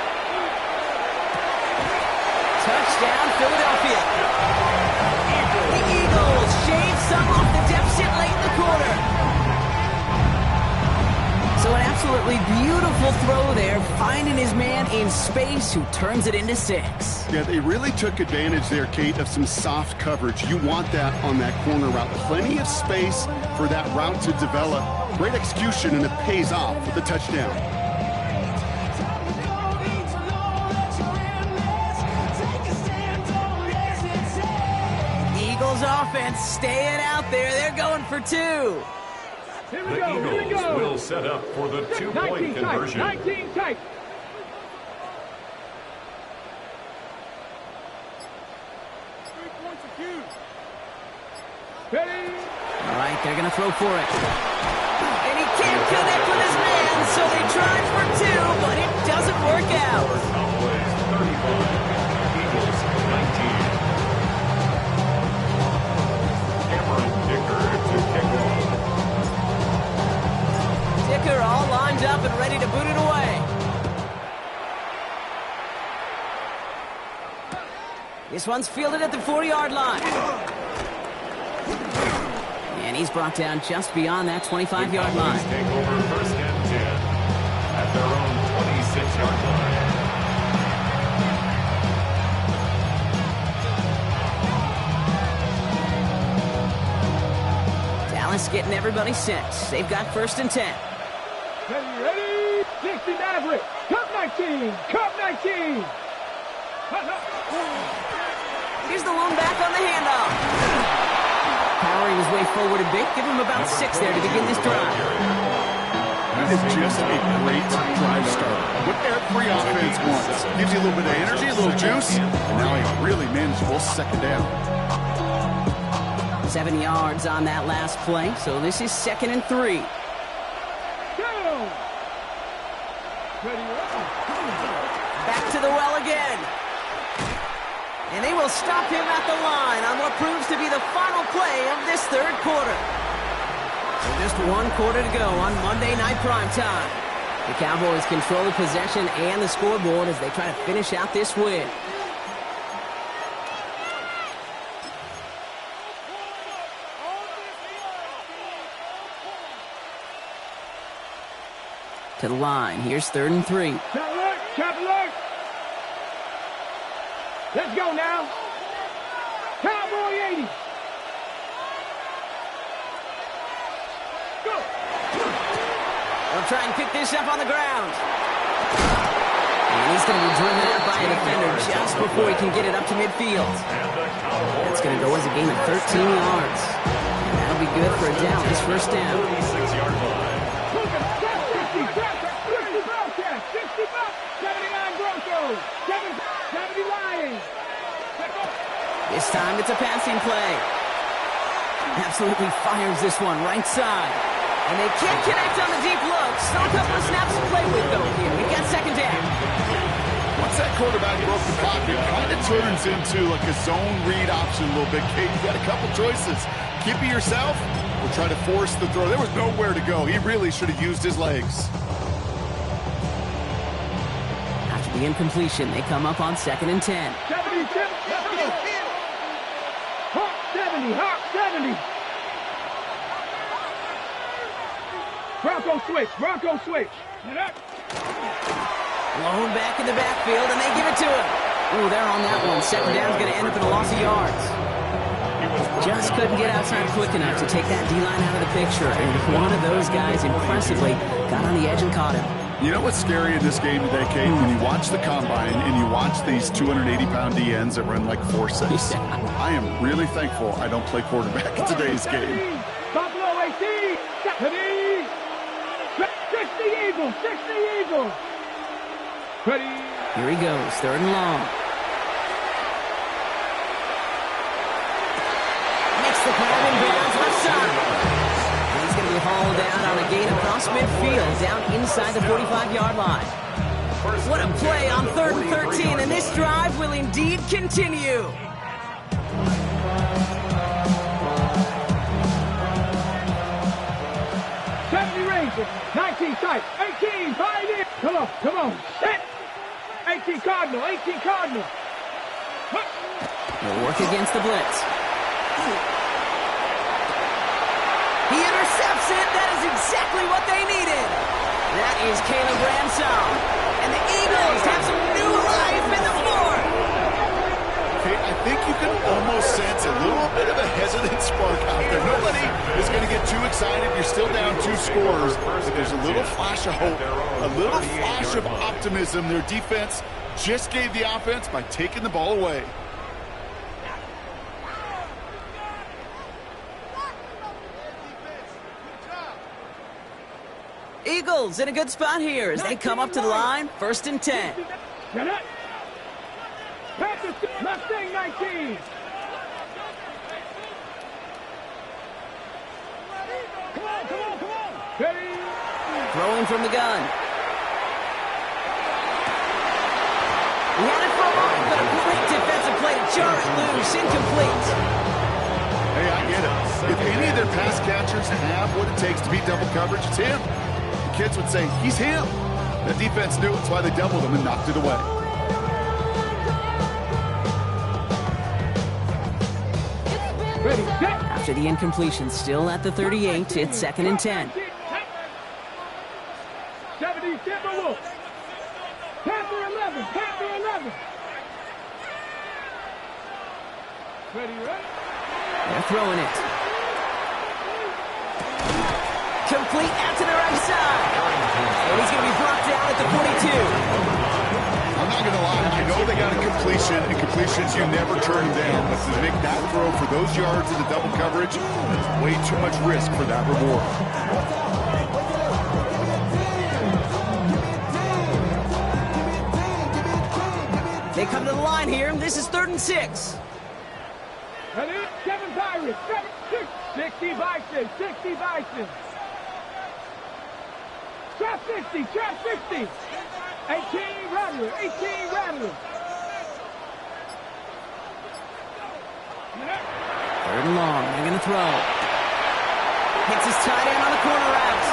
Touchdown, Philadelphia. The Eagles shave some off the deficit late in the quarter. So an absolutely beautiful throw there, finding his man in space who turns it into 6. Yeah, they really took advantage there, Kate, of some soft coverage. You want that on that corner route. Plenty of space for that route to develop. Great execution, and it pays off with the touchdown. Eagles offense staying out there. They're going for 2. The Eagles will set up for the 2-point conversion. 19 tight. Ready? All right, they're going to throw for it. And he can't connect with his man, so they tried for 2, but it doesn't work out. Cowboys 35, Eagles 19. Cameron Dicker to kick off. Dicker all lined up and ready to boot it away. This one's fielded at the 40-yard line. And he's brought down just beyond that 25-yard line. Take over first and 10 at their own 26-yard line. Dallas getting everybody set. They've got first and 10. Ready? 60 Maverick. Cup 19. Cup 19. Here's the lone back on the handoff. Powering his way forward a bit. Give him about 6 there to begin this drive. That is just a great drive starter. What every offense wants. Gives you a little bit of energy, a little juice, and now a really manageable second down. 7 yards on that last play, so this is 2nd and 3. Back to the well again. And they will stop him at the line on what proves to be the final play of this 3rd quarter. So just 1 quarter to go on Monday Night Primetime. The Cowboys control the possession and the scoreboard as they try to finish out this win. To the line. Here's 3rd and 3. Chop alert! Let's go now. Cowboy 80. Go. They'll try and pick this up on the ground. And he's going to be driven out by a defender just before he can get it up to midfield. That's going to go as a gain of 13 yards. And that'll be good for a Dallas first down. 36-yard line. 79 Broncos. 70 Lions. This time it's a passing play. Absolutely fires this one right side. And they can't connect on the deep look. Still a couple of snaps to play with, though, here. We got 2nd down. Once that quarterback broke the pocket, it kind of turns into like a zone read option a little bit. Kate, you got a couple choices. Keep it yourself or try to force the throw. There was nowhere to go. He really should have used his legs. After the incompletion, they come up on 2nd and 10. 70. Hawk 70. Hawk 70. Bronco switch. Bronco switch. Blown back in the backfield, and they give it to him. Ooh, they're on that one. 2nd down's going to end up in a loss of yards. Just couldn't get outside quick enough to take that D-line out of the picture, and one of those guys impressively got on the edge and caught him. You know what's scary in this game today, Kate? When you watch the combine and you watch these 280-pound DNs that run like 4.6. I am really thankful I don't play quarterback in today's game. Buffalo 18. 70. 60 Eagles. 60 Eagles. Ready. Here he goes, 3rd and long. Makes the grab in bounds left side. And he's going to be hauled settle down on a gain across midfield, down inside the 45-yard line. What a play on 3rd and 13, and this drive will indeed continue. Rangers, 19 tight, 18, Pioneer. Come on, set. 18 Cardinal, 18 Cardinal. They'll work against the blitz. He intercepts it. That is exactly what they needed. That is Caleb Ransom. And the Eagles have some new life in the floor. Okay, I think you can almost sense a little bit of a hesitant spark out there. Nobody is going to get too excited. You're still down 2 scores, but there's a little flash of hope, a little flash of optimism. Their defense just gave the offense by taking the ball away. Eagles in a good spot here as they come up to the line. 1st and 10. Mustang 19. Come on. Ready. Throwing from the gun. He had it for a moment, but a great defensive play to jar it loose. Incomplete. Hey, I get it. If any of their pass catchers have what it takes to beat double coverage, it's him. The kids would say, he's him. The defense knew it's why they doubled him and knocked it away. After the incompletion, still at the 38, it's 2nd and 10. 70 Timberwolves. Panther 11. Ready? They're throwing it. Complete out to the right side. And he's going to be brought down at the 42. I'm not going to lie, I know they got a completion, and completions you never turn them down, but to make that throw for those yards in the double coverage, that's way too much risk for that reward. They come to the line here. This is 3rd and 6. And it's 7 Pirates, 60 Bison. Trap 60. 18 Rattlers. 3rd and long. They're going to throw. Hits his tight end on the corner route.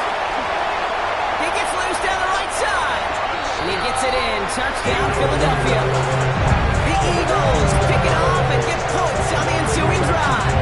He gets loose down the right side. And he gets it in. Touchdown, Philadelphia. The Eagles pick it off and get points on the ensuing drive.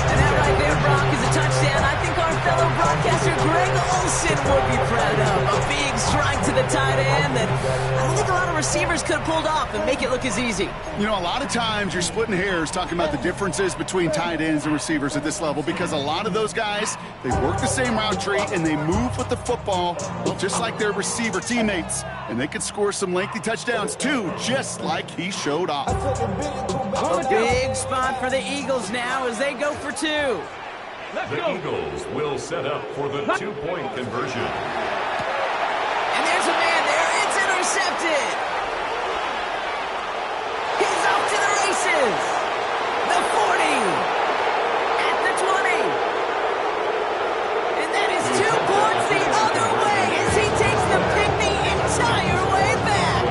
And that right there, Brock, is a touchdown. I think our fellow broadcaster Greg Olson would be proud of. A big strike to the tight end that I don't think a lot of receivers could have pulled off and make it look as easy. You know, a lot of times you're splitting hairs talking about the differences between tight ends and receivers at this level because a lot of those guys, they work the same route tree and they move with the football just like their receiver teammates. And they can score some lengthy touchdowns too, just like he showed off. A big spot for the Eagles now as they go for 2. The Eagles will set up for the 2-point conversion. And there's a man there. It's intercepted. He's off to the races. The 40. At the 20. And that is 2 points the other way as he takes the pick the entire way back.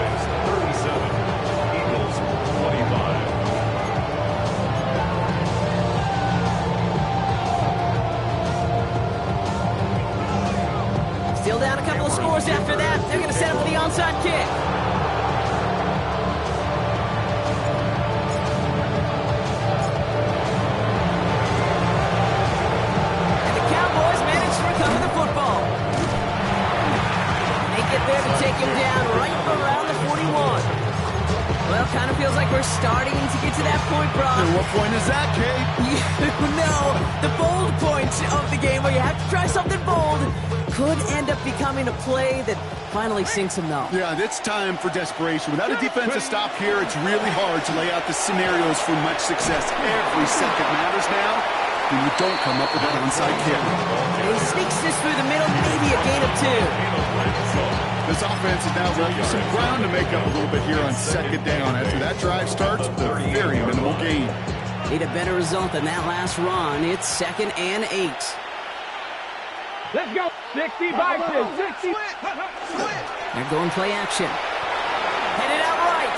37. Eagles 25. Still down a couple of scores after that. They're going to set up for the onside kick. And the Cowboys manage to recover the football. They get there to take him down right around the 41. Well, kind of feels like we're starting to get to that point, Brock. And what point is that, Kate? You know, the bold point of the game where you have to try something bold could end up becoming a play that finally sinks him, though. Yeah, it's time for desperation. Without a defensive stop here, it's really hard to lay out the scenarios for much success. Every second matters now when you don't come up with that onside kick. He sneaks this through the middle, maybe a gain of 2. This offense is now going to use some ground to make up a little bit here on 2nd down. After that drive starts with a very minimal gain. Need a better result than that last run. It's 2nd and 8. Let's go. 60 by 60. They're going play action. Headed out right.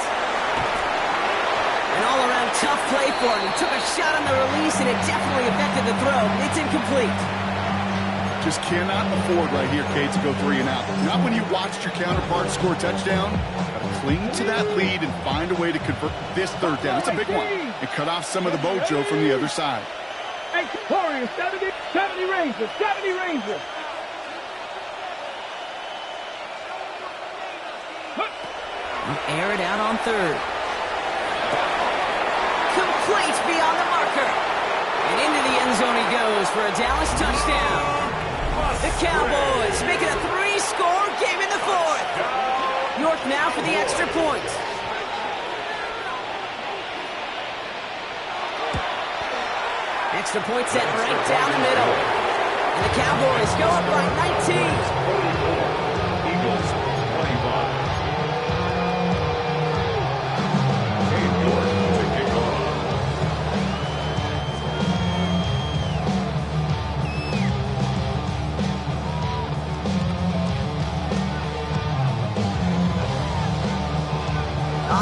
An all-around tough play for him. He took a shot on the release, and it definitely affected the throw. It's incomplete. Just cannot afford right here, Kate, to go 3 and out. Not when you watched your counterpart score a touchdown. Got to cling to that lead and find a way to convert this 3rd down. It's a big one. And cut off some of the mojo from the other side. 70 Rangers, 70 Rangers. Air it out on 3rd. Complete beyond the marker. And into the end zone he goes for a Dallas touchdown. The Cowboys make it a 3-score game in the 4th. York now for the extra point. Extra point set right down the middle. And the Cowboys go up by 19. Eagles 25. Cade York to kick off.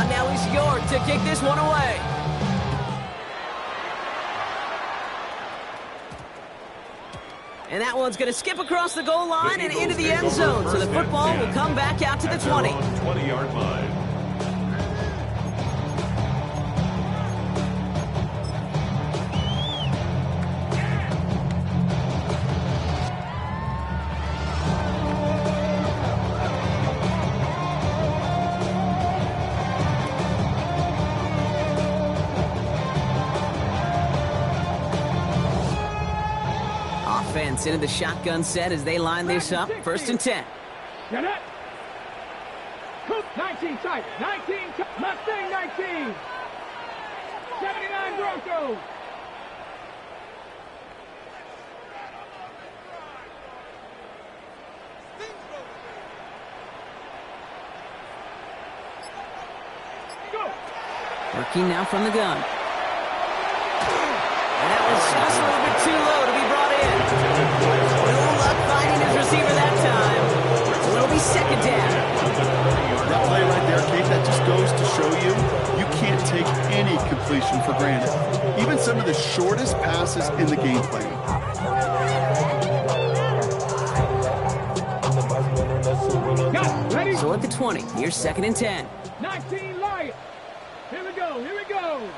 Now it's York to kick this one away. And that one's going to skip across the goal line and into the end zone. So the football will come back out to the 20. 20-yard line. Offense into the shotgun set as they line this up. 1st and 10. Get it. 19 tight. 19 Mustang 19. 79 Broncos. Go. Working now from the gun. And that was just a little bit too low to be brought in. No luck finding his receiver that time. So it'll be 2nd down. That play right there, Kate, that just goes to show you, you can't take any completion for granted. Even some of the shortest passes in the game plan. So at the 20, here's 2nd and 10. 19 Lions. Here we go. Here we go.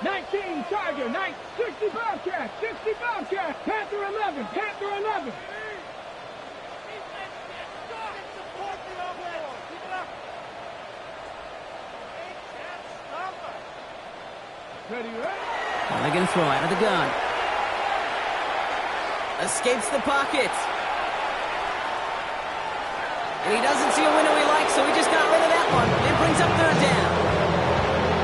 19 Tiger. 60 Bobcat. 60 Bobcat. Panther 11. Panther 11. Ready, ready? Well, they're going to throw out of the gun. Escapes the pocket. And he doesn't see a window he likes, so he just got rid of that one. It brings up 3rd down.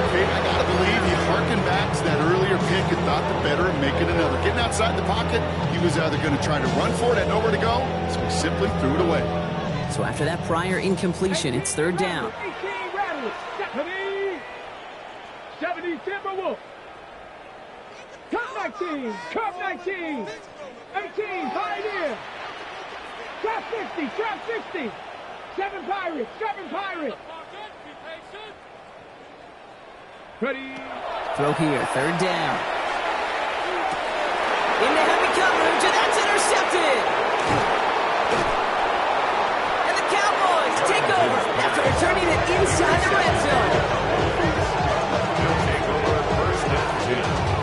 Okay, I gotta believe he harkened back to that earlier pick and thought the better of making another. Getting outside the pocket, he was either going to try to run for it, had nowhere to go, so he simply threw it away. So after that prior incompletion, it's 3rd down. 18 Rattlers. 70 Timberwolves. Cup 19. Cup 19. 18 Pioneer. Trap 60. Trap 60. 7 Pirates. 7 Pirates. Ready. Throw here, 3rd down. Into heavy coverage, and that's intercepted. And the Cowboys take over after returning it inside the red zone.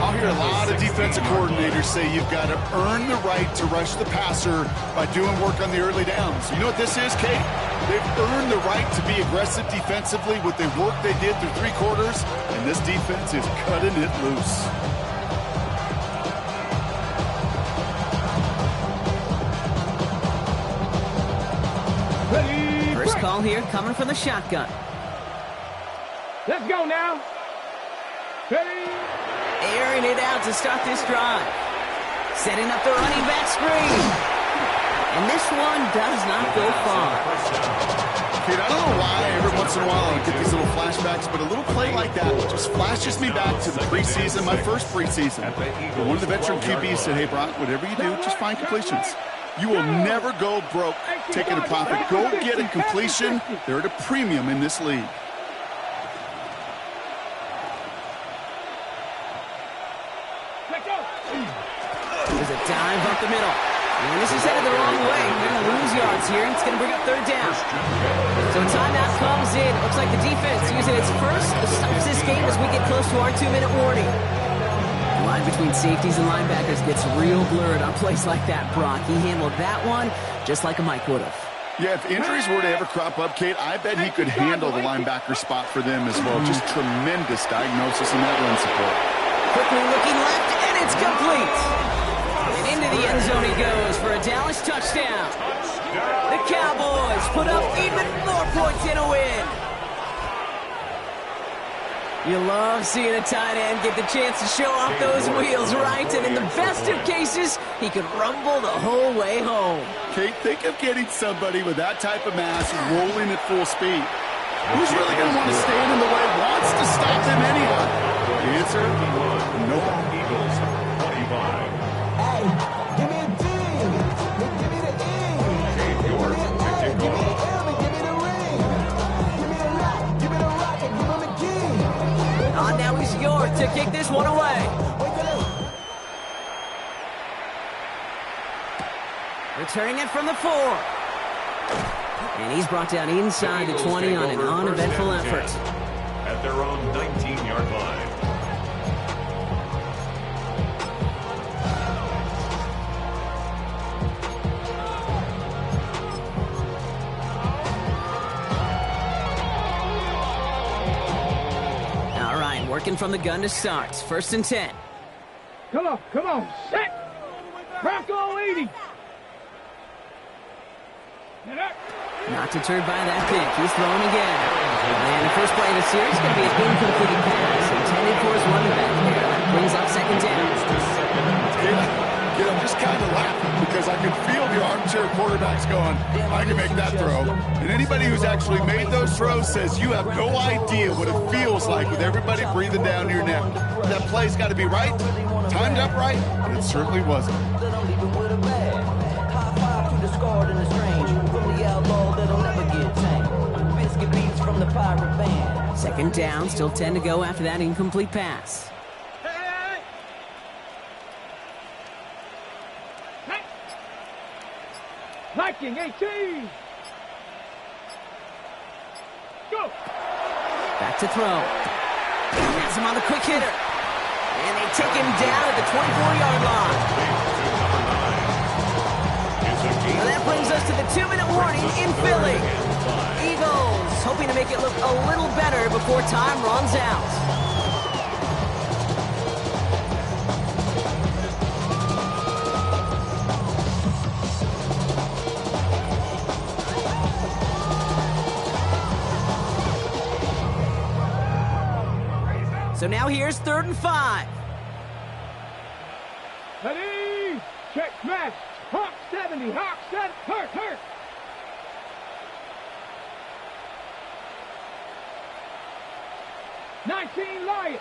I'll hear a lot of defensive coordinators say you've got to earn the right to rush the passer by doing work on the early downs. You know what this is, Kate? They've earned the right to be aggressive defensively with the work they did through 3 quarters, and this defense is cutting it loose. Ready. First call here coming from the shotgun. Let's go now. Ready. Airing it out to start this drive. Setting up the running back screen. And this one does not go far. Kate, I don't know why every once in a while I get these little flashbacks, but a little play like that just flashes me back to the preseason, my first preseason. One of the veteran QBs said, hey, Brock, whatever you do, just find completions. You will never go broke taking a profit. Go get a completion. They're at a premium in this league. There's a dive up the middle. And this is headed the wrong way. They're going to lose yards here. It's going to bring up third down. So a timeout comes in. Looks like the defense using its first stops this game as we get close to our 2-minute warning. The line between safeties and linebackers gets real blurred on plays like that, Brock. He handled that one just like a Mike would have. Yeah, if injuries were to ever crop up, Kate, I bet he could handle the linebacker spot for them as well. Just tremendous diagnosis in that run support. Quickly looking left, and it's complete. And into the end zone he goes for a Dallas touchdown. The Cowboys put up even more points in a win. You love seeing a tight end get the chance to show off those wheels, right? And in the best of cases, he could rumble the whole way home. Kate, think of getting somebody with that type of mass rolling at full speed. Who's really going to want to stand in the way, wants to stop them anyhow? The answer, nobody. Eagles 25. Hey, give me a D. Give me the E. Dave York to kick Give me off. the L and give me the ring. Give me the lock, give me the rock, and give him the key. Now he's York to kick this one away. Returning it from the 4. And he's brought down inside the 20 on an uneventful effort. At their own 19-yard line. All right, working from the gun to start. 1st and 10. Come on, set. Bronco 80. Not deterred by that pick. He's thrown again. And the first play of the series is going to be an incomplete pass intended for his running back here. That brings up 2nd down. I'm just kind of laughing because I can feel the armchair quarterbacks going, I can make that throw. And anybody who's actually made those throws says you have no idea what it feels like with everybody breathing down your neck. That play's got to be right, timed up right, and it certainly wasn't. Second down, still 10 to go after that incomplete pass. Viking 18. Go. Back to throw. Has him on the quick hitter. And they take him down at the 24-yard line. And that brings us to the 2-minute warning in Philly. Eagles hoping to make it look a little better before time runs out. So now here's 3rd and 5. Ready? Check smash. Hawk 70. Hawk 7. Hurt. 19 Lions.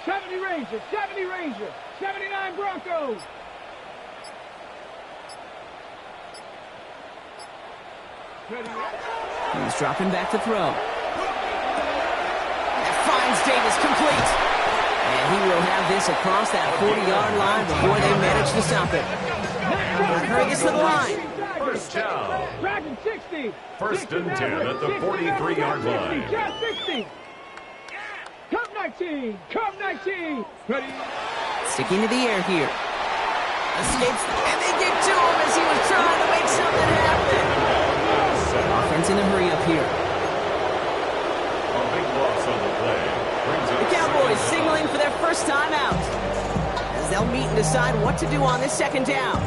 70 Rangers. 70 Rangers. 79 Broncos. He's dropping back to throw. Finds Davis complete. And he will have this across that 40-yard line before they manage to stop it. Hurry gets to the line. First down. Dragon 60. 1st and 10 at the 43-yard line. 60. Cup 19. Cup 19. Ready? Sticking to the air here. Escapes, and they get to him as he was trying to make something happen. Offense in a hurry up here. The Cowboys signaling for their first time out as they'll meet and decide what to do on this 2nd down.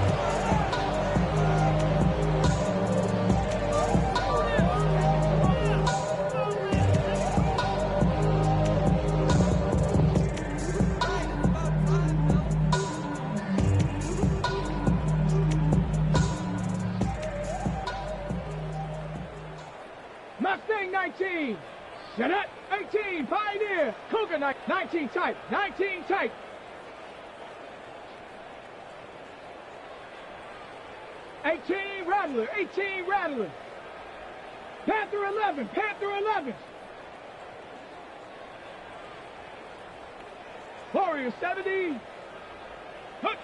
19. Set up. 18. Pioneer. Cougar 19 tight. 19 tight. 18 Rattler. 18 Rattler. Panther 11. Panther 11. Warrior 70. Hook.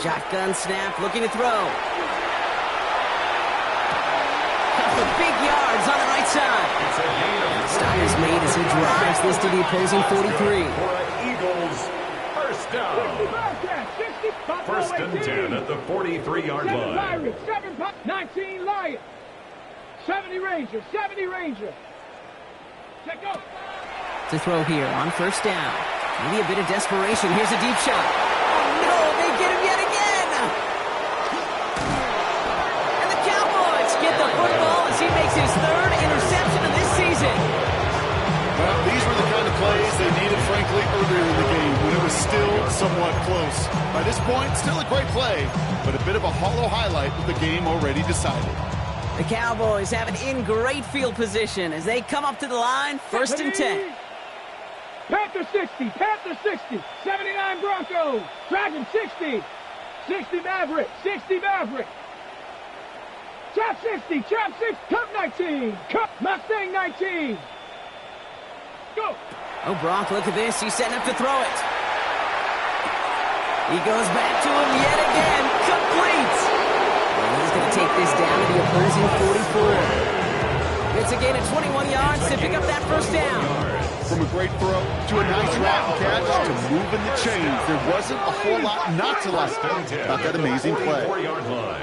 Shotgun snap, looking to throw. Couple of big yards on the right side. Stop is made as he drives this to the opposing 43. Eagles, first down. 1st and 10 at the 43-yard line. 7 Pirates, 7 Pirates, 19 Lions. 70 Ranger, 70 Ranger. Check go. To throw here on 1st down. Maybe a bit of desperation. Here's a deep shot. Oh, no, they get him yet again. And the Cowboys get the football as he makes his 3rd interception of this season. Well, these were the kind of plays they needed, frankly, earlier in the game when it was still somewhat close. By this point, still a great play, but a bit of a hollow highlight with the game already decided. The Cowboys have it in great field position as they come up to the line, 1st and 10. Panther 60, Panther 60, 79 Broncos, Dragon 60, 60 Maverick, 60 Maverick. Chop 60, Chop 6, Cup 19, Cup Mustang 19. Go. Oh, Brock, look at this. He's setting up to throw it. He goes back to him yet again. Complete. And he's going to take this down to the opposing 44. It's a gain of 21 yards to pick up that 1st down. From a great throw to a nice route catch to moving the chains, there wasn't a whole lot not to like about that amazing play. 4-yard line.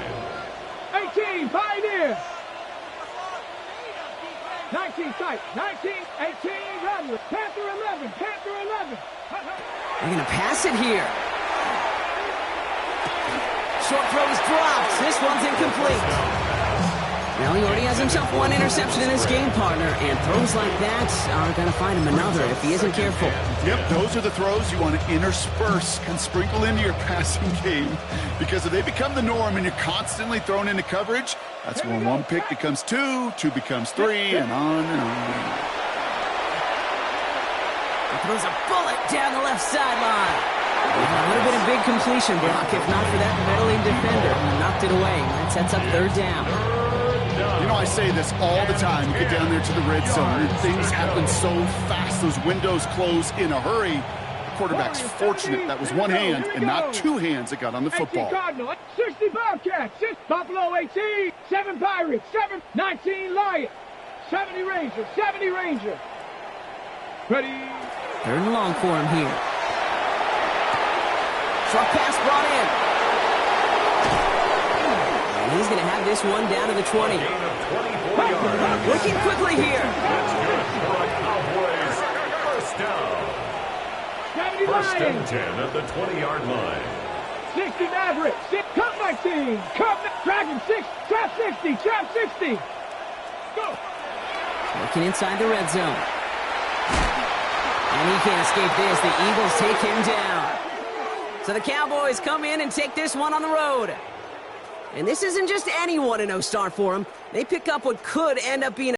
18, Pioneer. 19 tight, 19, 18 Rattler, Panther 11, Panther 11. They're going to pass it here. Short throw is dropped. This one's incomplete. Well, he already has himself 1 interception in this game, partner, and throws like that are going to find him another if he isn't careful. Yep, those are the throws you want to intersperse and sprinkle into your passing game, because if they become the norm and you're constantly thrown into coverage, that's when 1 pick becomes 2, 2 becomes 3, and on and on. He throws a bullet down the left sideline. It would have been a big completion, Brock, if not for that meddling defender who knocked it away. That sets up 3rd down. You know, I say this all the time. You get down there to the red zone, and things happen so fast. Those windows close in a hurry. The quarterback's fortunate that was 1 hand and not 2 hands that got on the football. 18 Cardinal, 60 Bobcats, 6 Buffalo 18, 7 Pirates, 7, 19 Lions, 70 Ranger, 70 Ranger. Ready. 3rd and long for him here. Short pass brought in. And he's going to have this one down to the 20. Looking quickly here. First down. 1st and 10 at the 20-yard line. 60 Maverick, 6, Cup 19, Cup Dragon 6, Chop 60, Chop 60. Go. Looking inside the red zone. And he can't escape this. The Eagles take him down. So the Cowboys come in and take this one on the road. And this isn't just any 1-0 start for them. They pick up what could end up being